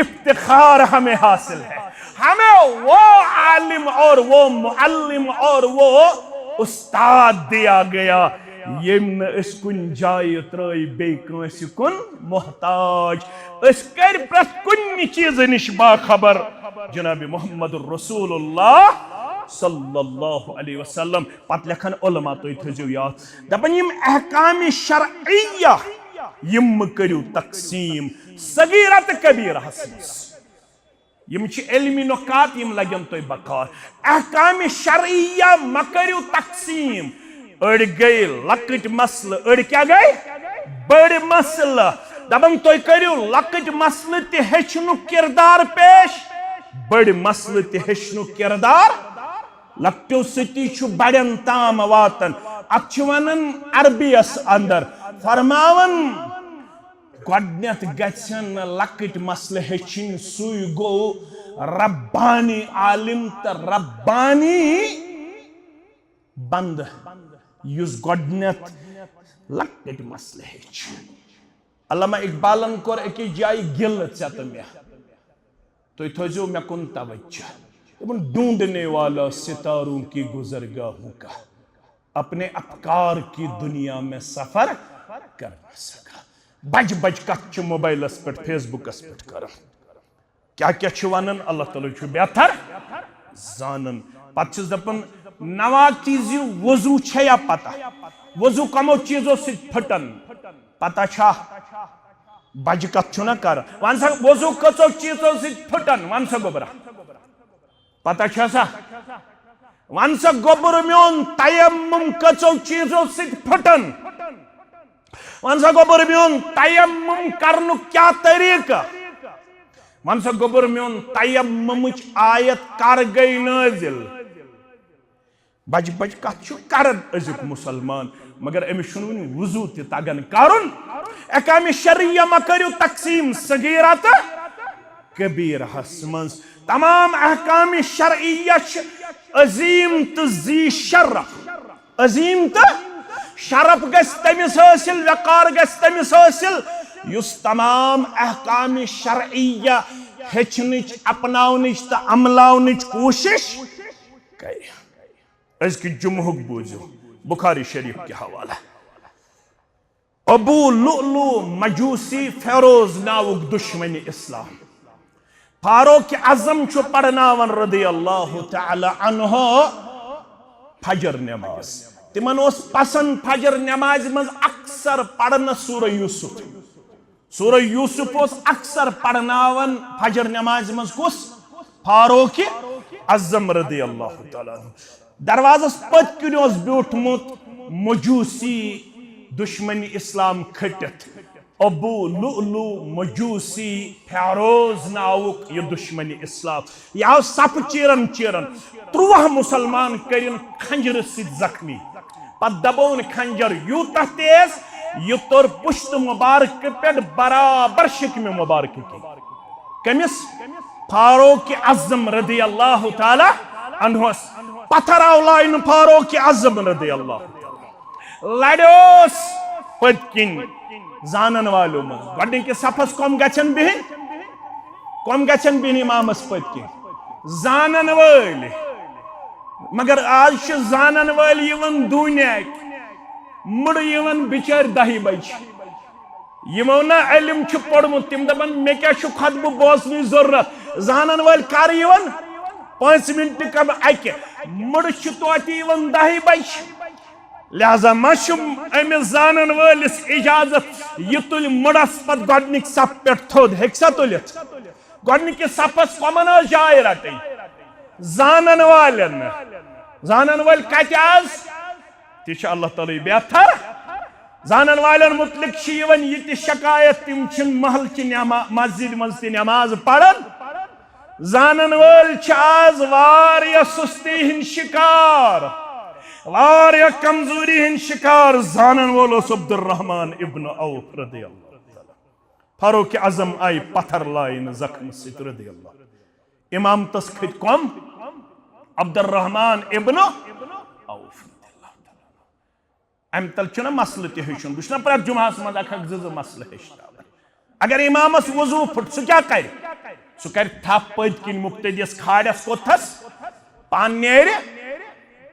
इफ्तिखार हमें हासिल है, हमें वो आलिम और वो मुअल्लिम और वो उस्ताद दिया गया यम कुन जाय त्रय बे कंस कुन मोहताज कर प्रत कुन चीज निश बाखबर जनाब मोहम्मद रसूलुल्लाह सल्लल्लाहु अलैहि वसल्लम। पत लेखन उलमा तो थजो याद दपन यम अहकाम शरइया यम करियो तकसीम सगीरत कबीरहस यम इल्मी नुकात यम लगन तो बकार। अहकाम शरइया मकरियो तकसीम अड़ गई लकट मसल अड़ क्या गई बड़ मसल दपन तो करियो लकट मसल ते हेचनु किरदार पेश बड़ मसल ते हेचनु किरदार लकटो सती छु बड़न ताम वातन। अख वनन अरबियस अंदर फरमावन गडनेथ गछन लकट मसल हेचिन सुई गो रब्बानी आलिम त रब्बानी बंद युस गडनेथ लकट मसल हेच। अल्लामा इकबालन कोर एकी जाय गिल चत मे तो थजो मे कुन तवज्जो ढूंढने वाला सितारों की गुजरगाहों का अपने अफकार की दुनिया में सफर कर न सका। बज बज कच मोबाइल पे फेसबुकस पे कर क्या क्या वनन अल्लाह ताला बेहतर जानन। पत दपन नवा चीज वजू या पता वजू कमो चीजों से फटन पता छा बज कथ न कर वन सा वजू कचो चीजों से फटन वन सा गोबरा पता छा सा वन सा गोबर म्योन तयम्मुम कचो चीजों से फटन वन सा गोबर म्योन तयम्मुम करनु क्या तरीका वन सा गोबर म्योन तयम्मुम आयत कर गई नाजिल बज बज कथ करन अजुक मुसलमान मगर अमिस वजू तगन करुन। अहकाम शरिया मा करियो तकसीम सगीरा तो कबीरहस मज तमाम अहकाम शरइया अजीम तो जी शरफ अजीम तो शरफ गस तमिस हासिल वकार गस तमिस हासिल युस तमाम अहकाम शरइया हेचनिच अपनावनिच तो अमलावनिच कोशिश अज़ जुम्हुक बूझो बुखारी शरीफ के हवाला अबू लुलु मजूसी फेरोज नावुक दुश्मन इस्लाम फारूक आज़म छु पढ़नावन रदियल्लाहु तआला अन्हु फजर नमाज तिमन ओस पसंद फजर नमाज मज अक्सर पढ़न सूरह यूसुफ ओस अक्सर पढ़नावन फजर नमाज मज कुस फारूक आज़म रदियल्लाहु तआला दरवाज़स पत किन ओस ब्यूठमुत मजूसी दुश्मन इस्लाम खटित अबू लुलु मजूसी फेरोज नावुक ये दुश्मन इस्लाम यह सप चीरन 13 मुसलमान करिन खंजर सित जख्मी पत दबोन खंजर यूता तेज यह तोर पुश्त मुबारक पे बराबर शिकम मुबारक की कमिस फारूक आज़म रदियल्लाहु तआला अन्हु पत्थर लाइन फारूक आज़म रदियल्लाहु लड़ोस पतकिन जानन वालों में गड्ढे के सफस कम गचन बिन इमामस पतकिन जानन वाले मगर आज जानन वाले यवन दुनिया मुड़ यवन बिचार 10 बज यमो ना इल्म छु पढ़मुत तिम दबन मे क्या छु खतब बोसनी जरूरत जानन वाले कर यवन 5 मिनट कम अके मुड़ छु तोति यवन 10 बज लिहाजा मशुम अमिस जानन वालिस इजाजत यह तुल मुड़स पत गडनिक सप पे थोद हेक्सा तुलित गडनिक सपस कमन जाय रटे जानन वाल कत आज ति अल्लाह ताला बेहतर जानन वालन मुतलिक यवन यह शिकायत तिम छिन महल कि मस्जिद मज ति नमाज पढ़न जानन वाल आज वारिया सुस्ती हिंद शिकार वारिया कमजोरी हिंद शिकार जानन वोल अब्दुर्रहमान इब्न औफ रदियल्लाहु फारूक आज़म आई पत्थर लाइन जख्म सित रदियल्लाहु इमाम तस खत कम अब्दुर्रहमान इब्न औफ अम तल चुना मसल ते हेचुन बुछना पर जुमास मज अख मसल हेचनावन अगर इमामस वजू फुट सह क्या कर थप पत किन मुक्तदिस खाड़स कोथस पान नेर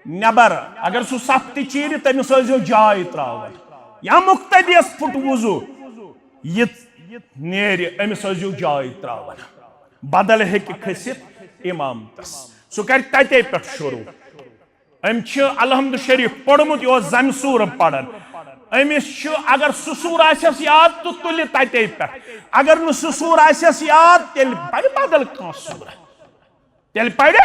नबर अगर सह सफ तीर तमिस जाय त्रावन या मुक्तदिस फुट वजू नेर अमिस जाय त्रावन बदल हेक खसित इमाम तस सह कर तते पे शुरू अम अलहमद शरीफ पढ़मुत यह जमसूर पढ़न अमिस अगर सुसूर आसस याद तो तुल तते पे अगर न सुसूर आसस याद तेल पढ़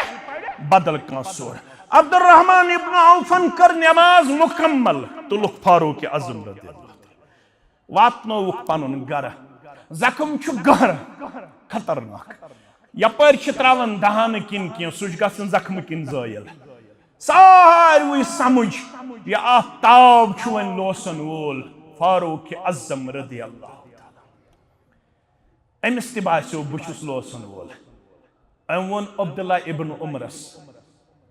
बदल कह सूर अब्दुर्रहमान इब्न औफन कर नमाज मुकम्मल तुलुक फारूक आज़म रदियल्लाहु वातनोवुक पनुन गर जख्म छु गहर खतरनाक यपर त्रावन दहान किन की सुज गसन जख्म किन जायल सारवी समझ यह आफ्ताब छु वन लोसन वोल फारूक आज़म रदियल्लाहु अमिस ति बास्यो बुछुस लोसन वोल अम वोन अब्दुल्ला इब्न उमरस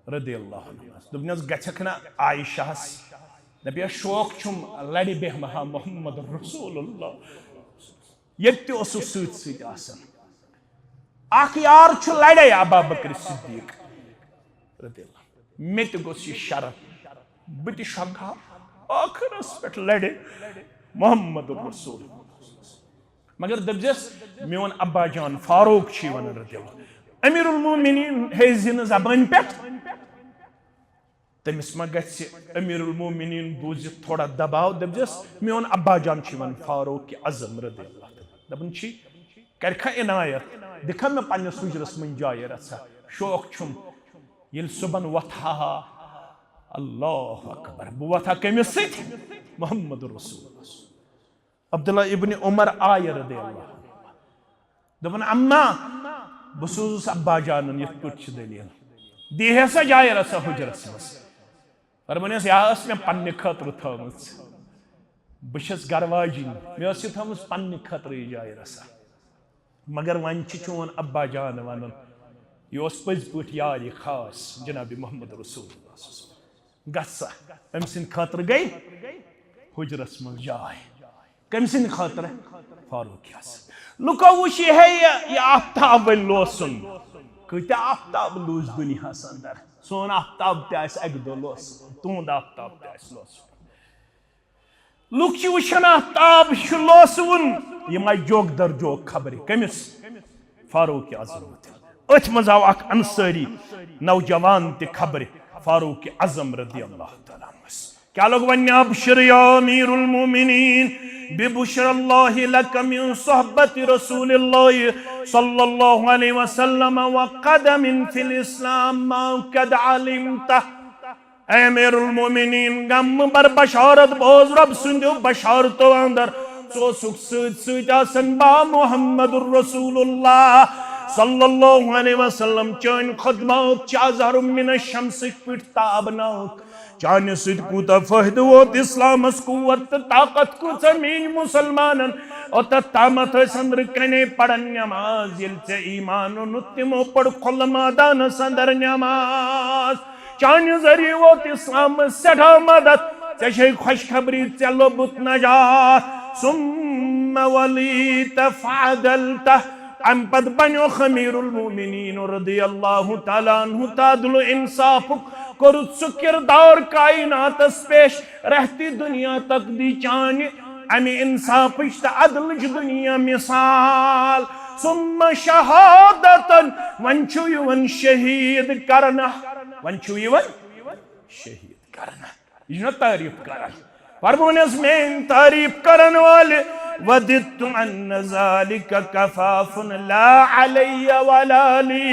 रदियल्लाहु दुबनस गछक ना आयशा दबिया शौक छुम लड़ी बेहमहा मोहम्मद रसूलुल्लाह यत्ति ओसु सूत सीत आसन आख यार छु लड़े अबा बकर सिद्दीक रदियल्लाहु मेत गोस ये शरत बति शंका आखिरस पेट लड़े मोहम्मद रसूल मगर दबजस मेवन अब्बा जान फारूक छी वन रदियल्लाहु अमीरुल मोमिनीन हेजिन जबान पे तमिस मा गछि अमीरुल मोमिनीन बूझ थोड़ा दबाव दबजस मेवन अब्बा जान छी वन फारूक आज़म रदियल्लाहु दबन छी करखा इनायत दिखा मैं पन्ने सुजरस मन जाय रसा शौक छुम ये सुबन वथा अल्लाह अकबर बु वथा कमिस सित मोहम्मद रसूल अब्दुल्ला इब्न उमर आय रदियल्लाहु दबन अम्मा बसूस अब्बा जानन यथ पुछ दलील दी हसा जाय रसा हुजरस मस परमनेस यास में पन्ने खतर थमस बशस गरवाजिन मे ओस थमस पन्ने खतर जाय रसा मगर वन चोन अब्बा जान वन यह पज पे यार खास जनाब मोहम्मद रसूल गसा अम सिंद खतर गई हुजरस मज जाय कम सिंद खतर फारूक आज़म लुको वुश है ये आफ्ताब लोसन कत आफ्ताब लूज दुनियास अंदर सोन आफ्ताब तक दो लोस तुंद आफ्ताब तोस लुक वुचान आफ्ताब लोसवन यह जोक दर जोक खबर कमिस फारूक आजम अथ मज आव अंसारी नौजवान त खबर फारूक आजम रदी अल्लाह तआला क्या लोग वन अबशर या अमीरुल मोमिनीन बिबुशरल्लाहि लक मिन सोहबत रसूलिल्लाह सल्लल्लाहु अलैहि वसल्लम व क़दमिन फिल इस्लाम मा क़द अलिमता अमीरुल मोमिनीन गम बर बशारत बोज रब सुंदो बशारतो अंदर सो सुख सत आसन बा मुहम्मदुर रसूलुल्लाह सल्लल्लाहु अलैहि वसल्लम चन खदमत चाजर मिन शम्स पिट ताबनाक चान सत कूता फायद वोत इस्लामस कुव्वत ताकत कुछ मीन मुसलमानन और तामत संदर कने पढ़न नमाज यल से ईमान नुतिमो पढ़ खुल मैदान संदर नमाज चान जरिए वोत इस्लाम सठा मदद चशे खुशखबरी चलो बुत नजात सुम्मा वली तफादलता अम पद बनो खमीरुल मोमिनीन रदियल्लाहु ताला अन्हु तादुल इंसाफ कोरुत सु किरदार कायनात पेश रहती दुनिया तक दी चान अमि इंसाफ अदल दुनिया मिसाल सुम्मा शहादतन वंचु युवन शहीद करना वंचु युवन शहीद करना यह तारीफ करना परमोनस में तारीफ करने वाले वदितु अन्न ज़ालिका कफ़ाफ़ुन ला अलैया वला ली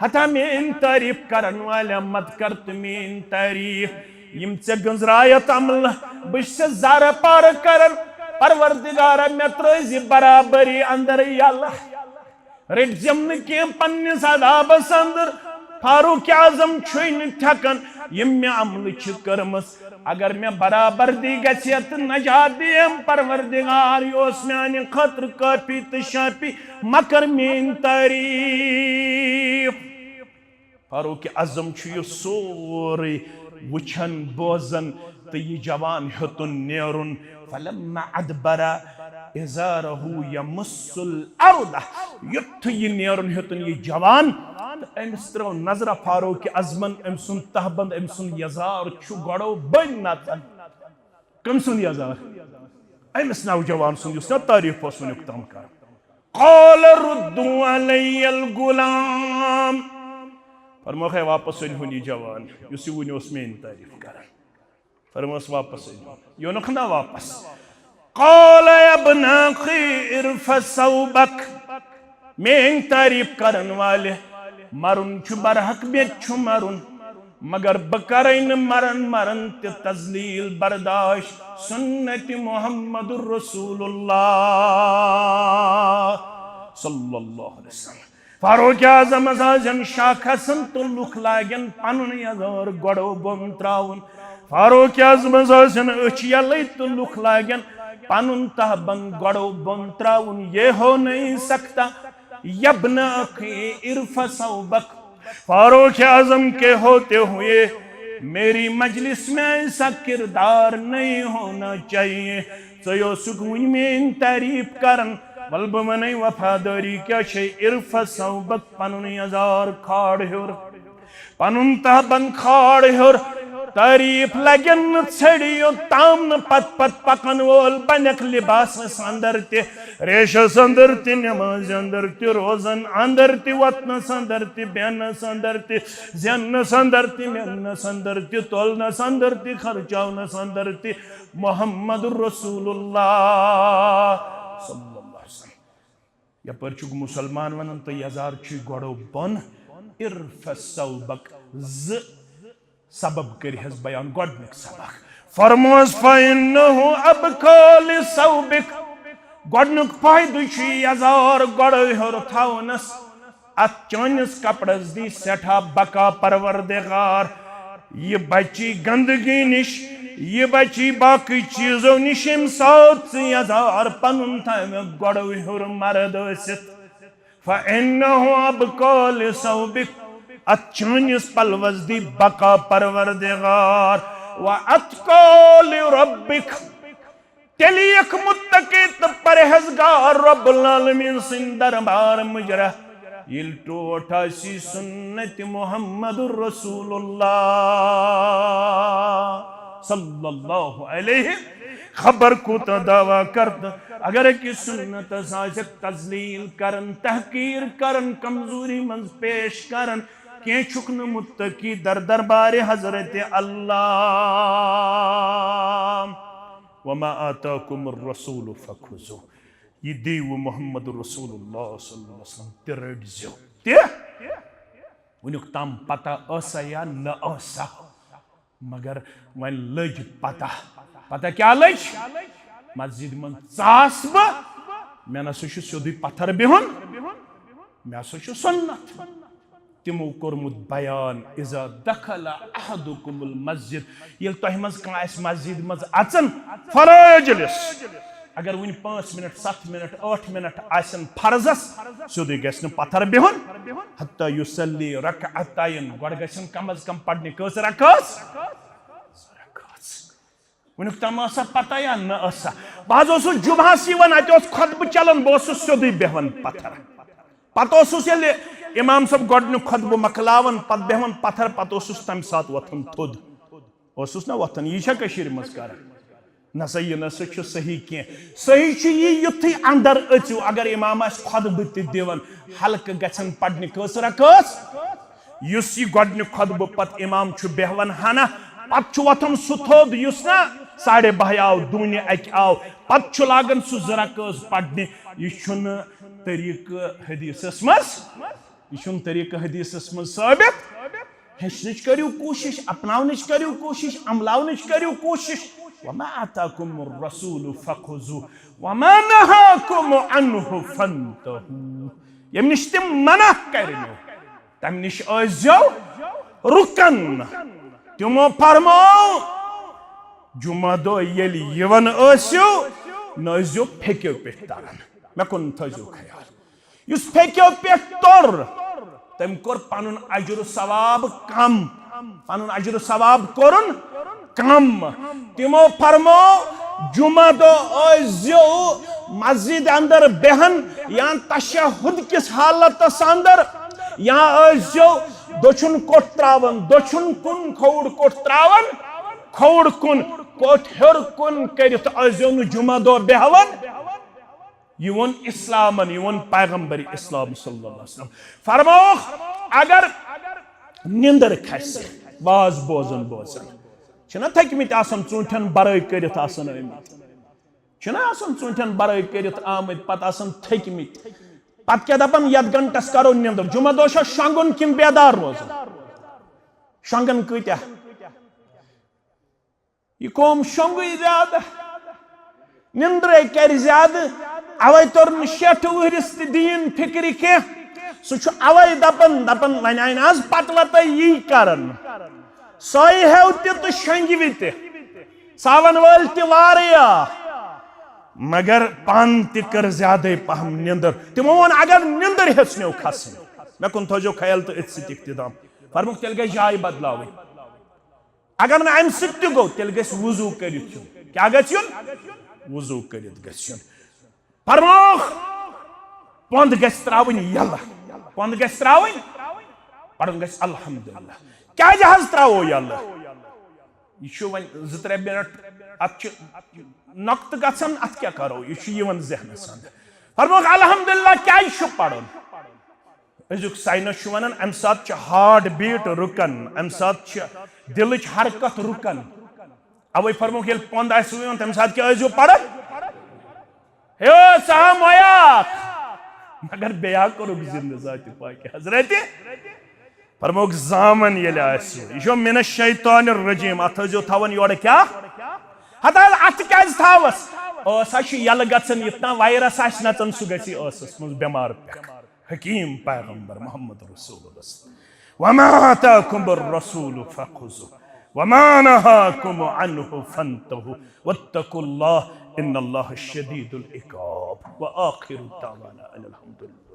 हता में तारीफ करने वाले मत करत में तारीफ यम से गंजरायत अमल बिश ज़ार पार करन परवरदिगार में त्रज़ी बराबरी अंदर यल्ला रेड जमन के पन्ने सदाब संदर फारूक आजम छुन थकन यम मे अमल कर्मस अगर मैं बराबर दी गत नजात दियम परवरदिगार योस म्यान खतर काफी तो शाफी मकर मेन तारीफ फारूक आजम सोरे वुचन बोजन तो यह जवान हेतुन नेरुन फलम्मा अदबरा इज़ारहु यमुस्सुल अर्द युथ यह नेरुन हेतुन यह जवान अमिस त्रो नजर फारूक आजमन अम सुन तहबंद अम सुन यजार छु गड़ो बन नतन कम सुन यजार अमिस नौजवान सुन युस तारीफ पस वनुक तम कर क़ाल रुद्दु अलैयल गुलाम फरमो है वापस हुनी जवान युस वनुस मेन तारीफ कर फरमोस वापस यो नखना वापस क़ाल इब्न अखी इरफ़ सौबक मेन तारीफ करन वाले मरुन छु बरहक में छु मरुन मगर बकरन मरन मरन ते तजलील बर्दाश्त सुन्नत मुहम्मदुर रसूलुल्लाह सल्लल्लाहु अलैहि वसल्लम फारूक आजम आजम शाखसन तो लुख लागन पनुन यजर गड़ो बम त्राउन फारूक आजम आजम अच यलै तो लुख लागन पनुन तहबन गड़ो बम त्राउन ये हो नहीं सकता यब्न अखी इरफ़ सौबक फारूक आजम के होते हुए मेरी मजलिस में ऐसा किरदार नहीं होना चाहिए सयो सुकून में तारीफ करन बल्ब मने वफादारी क्या शे इरफ़ सौबक पनुन यजार खाड़ होर पनुन तहबन खाड़ होर तारीफ लगन छड़ियो तामन पत पत पकन वोल बनक लिबास अंदर ते रेश अंदर ते नमाज अंदर ते रोजन अंदर ते वतन अंदर ते बेन अंदर ते जन अंदर ते मेन अंदर ते तोलन अंदर ते खर्चावन अंदर ते मुहम्मदुर रसूलुल्लाह सल्लल्लाहु अलैहि वसल्लम यपर चुक मुसलमान वनन तो यजार छु गड़ो बन इरफ़ सौबक ज सबब कर बयान गोडनिक सबक फरमोस फइन्नहु अबकाल सौबिक गोडनिक फायदु छु यजार गड़ो हर थावनस अत चनिस कपड़स दी सेठा बका परवरदिगार ये बची गंदगी निश ये बची बाकी चीजों निश साथ यजार पनुन थाव गड़ो हर मर्द फइन्नहु अबकाल सौबिक अचनिस पलवजदी बका परवरदिगार व अतकाल रब्बिक तेलियक मुत्तकी परहेजगार रब्बुल आलमीन सिन दरबार मुजरा यिल टोठासी सुन्नत मुहम्मदुर रसूलुल्लाह सल्लल्लाहु अलैहि खबर कोत दावा करत अगर कि सुन्नत साज तजलील करन तहकीर करन कमजोरी मन पेश करन के छुकन मुत्तकी दर दरबार हजरत अल्लाह वमा आताकुमुर रसूल फखुजू ये देव मोहम्मद रसूलुल्लाह सल्लल्लाहु अलैहि वसल्लम ते रटजो ते वनुक तम पता असा या न असा मगर वन लज पता पता क्या लज मस्जिद मन चास मे ना सोदी पत्थर बिहुन मे सुन्नत तिमो कोरमुत बयान इजा दखल अहदुकुमुल मस्जिद ये तह मज मस्जिद मज अचन फराजलिस अगर वन 5 मिनट 7 मिनट 8 मिनट आसन फर्जस सोदी गस पत्थर बिहुन हत्ता युसल्ली रकअतैन गड गसन कम अज कम पढ़ने कस रकअत वनुक तम पता या न बह जुमहस अत खुतब चलान बह सोदी बेहन पत्थर पत इमाम सब गोडनु खुतब मकलावन पत बेहन पत्थर पत तम सात वथन थोद ना वथन यह मज कर नसा यह नसा सही कह सही युथी अंदर अचु अगर इमाम खुतब दिवन हल्क गन पढ़ने कस रकस यह गोडनु खुतब पत इमाम बेहवन हना पत वथन सह थोद ना 12:30 आव दूनि अक आव पत लागन सह रकस पढ़ने यह तरीक हदीसस मज यह तरीक हदीसस मज साबित हेचनच करियो कोशिश अपनावनच करियो कोशिश अमलावनच करियो कोशिश वमा आताकुमुर रसूल फखुजू वमा नहाकुम अन्हु फंतहू यम निश तिम मना करनो तम निश आजो रुकन तिमो फरमाओ जुमा दो येली यवन आस्यो न आस्यो फेक्यो पे तरन मे कुन थजो ख्याल युस फेक्यो पे तर तम कोर पनुन अजर सवाब कम पनुन अजर सवाब कोरन कम तिमो फरमो जुमा दो आस्यो मस्जिद अंदर बेहन या तशहुद किस हालत अंदर या आस्यो दोछुन कोट त्रावन दोछुन कुन खौड़ कोट त्रावन खौड़ कुन कोट हेर कुन करित आस्यो न जुमा दो बेहवन युवन इस्लामन युवन पैगंबर इस्लाम सल्लल्लाहु अलैहि वसल्लम फरमो अगर निंदर खसे वाज बोजन बोजन छना थकमित आसन चूंठन बरय करित आसन आमित छना आसन चूंठन बरय करित आमित पत आसन थकमित पत क्या दपन यद घंटस करो निंदर जुमा दो शंगुन किन बेदार रोजन शंगन कत्या यह कौम शंगु ज्यादा निंद्रे कर ज्यादा अवै तोर शेठ वहरिस दीन फिक्र कह सह अवै दपन दपन वन आन आज पतवत यी करन सोई हेव तो शंगवि सावन वल वारिया मगर पान कर ज्यादा पहम निंदर तिमो वन अगर निंदर हेचनो खसन मे कुन थो ख्याल तो अथ इख्तिदाम फरमुक तेल गई जाय बदलाव अगर ना अम सो तेल गस वजू कर क्या गुन वजू कर फरमुक पंद गस त्रावन यल्ला पंद गस त्रावन पढ़न गस अल्हम्दुलिल्लाह क्या हज त्रो यल्ला यह वन 2-3 मिनट अत नक्त गन अत क्या करो यह जहनस अंदर फरमुक अल्हम्दुलिल्लाह क्या पढ़न अजुक साइंस वन अम सात हार्ट बीट रुकन अम सात दिल हरकत रुकन अवे फरमुक ये पंद आवन तम सात क्या पढ़न हे सहा मोयात मगर बेया करो जिंदजात पाक हजरत फरमुक जामन ये यह मिन शैतान रजीम अत थवन योर क्या हत अत क्या थवस यल गन इतना वायरस नचन सह गसस मज बेमार पे हकीम पैगंबर मोहम्मद रसूलुल्लाह वमा आताकुमुर रसूल फखुजू वमा नहाकुम अन्हु फंतहू वत्तकुल्लाह इन्नल्लाह शदीदुल इकाब व आखिरु दावाना अनिल हम्दुलिल्लाह।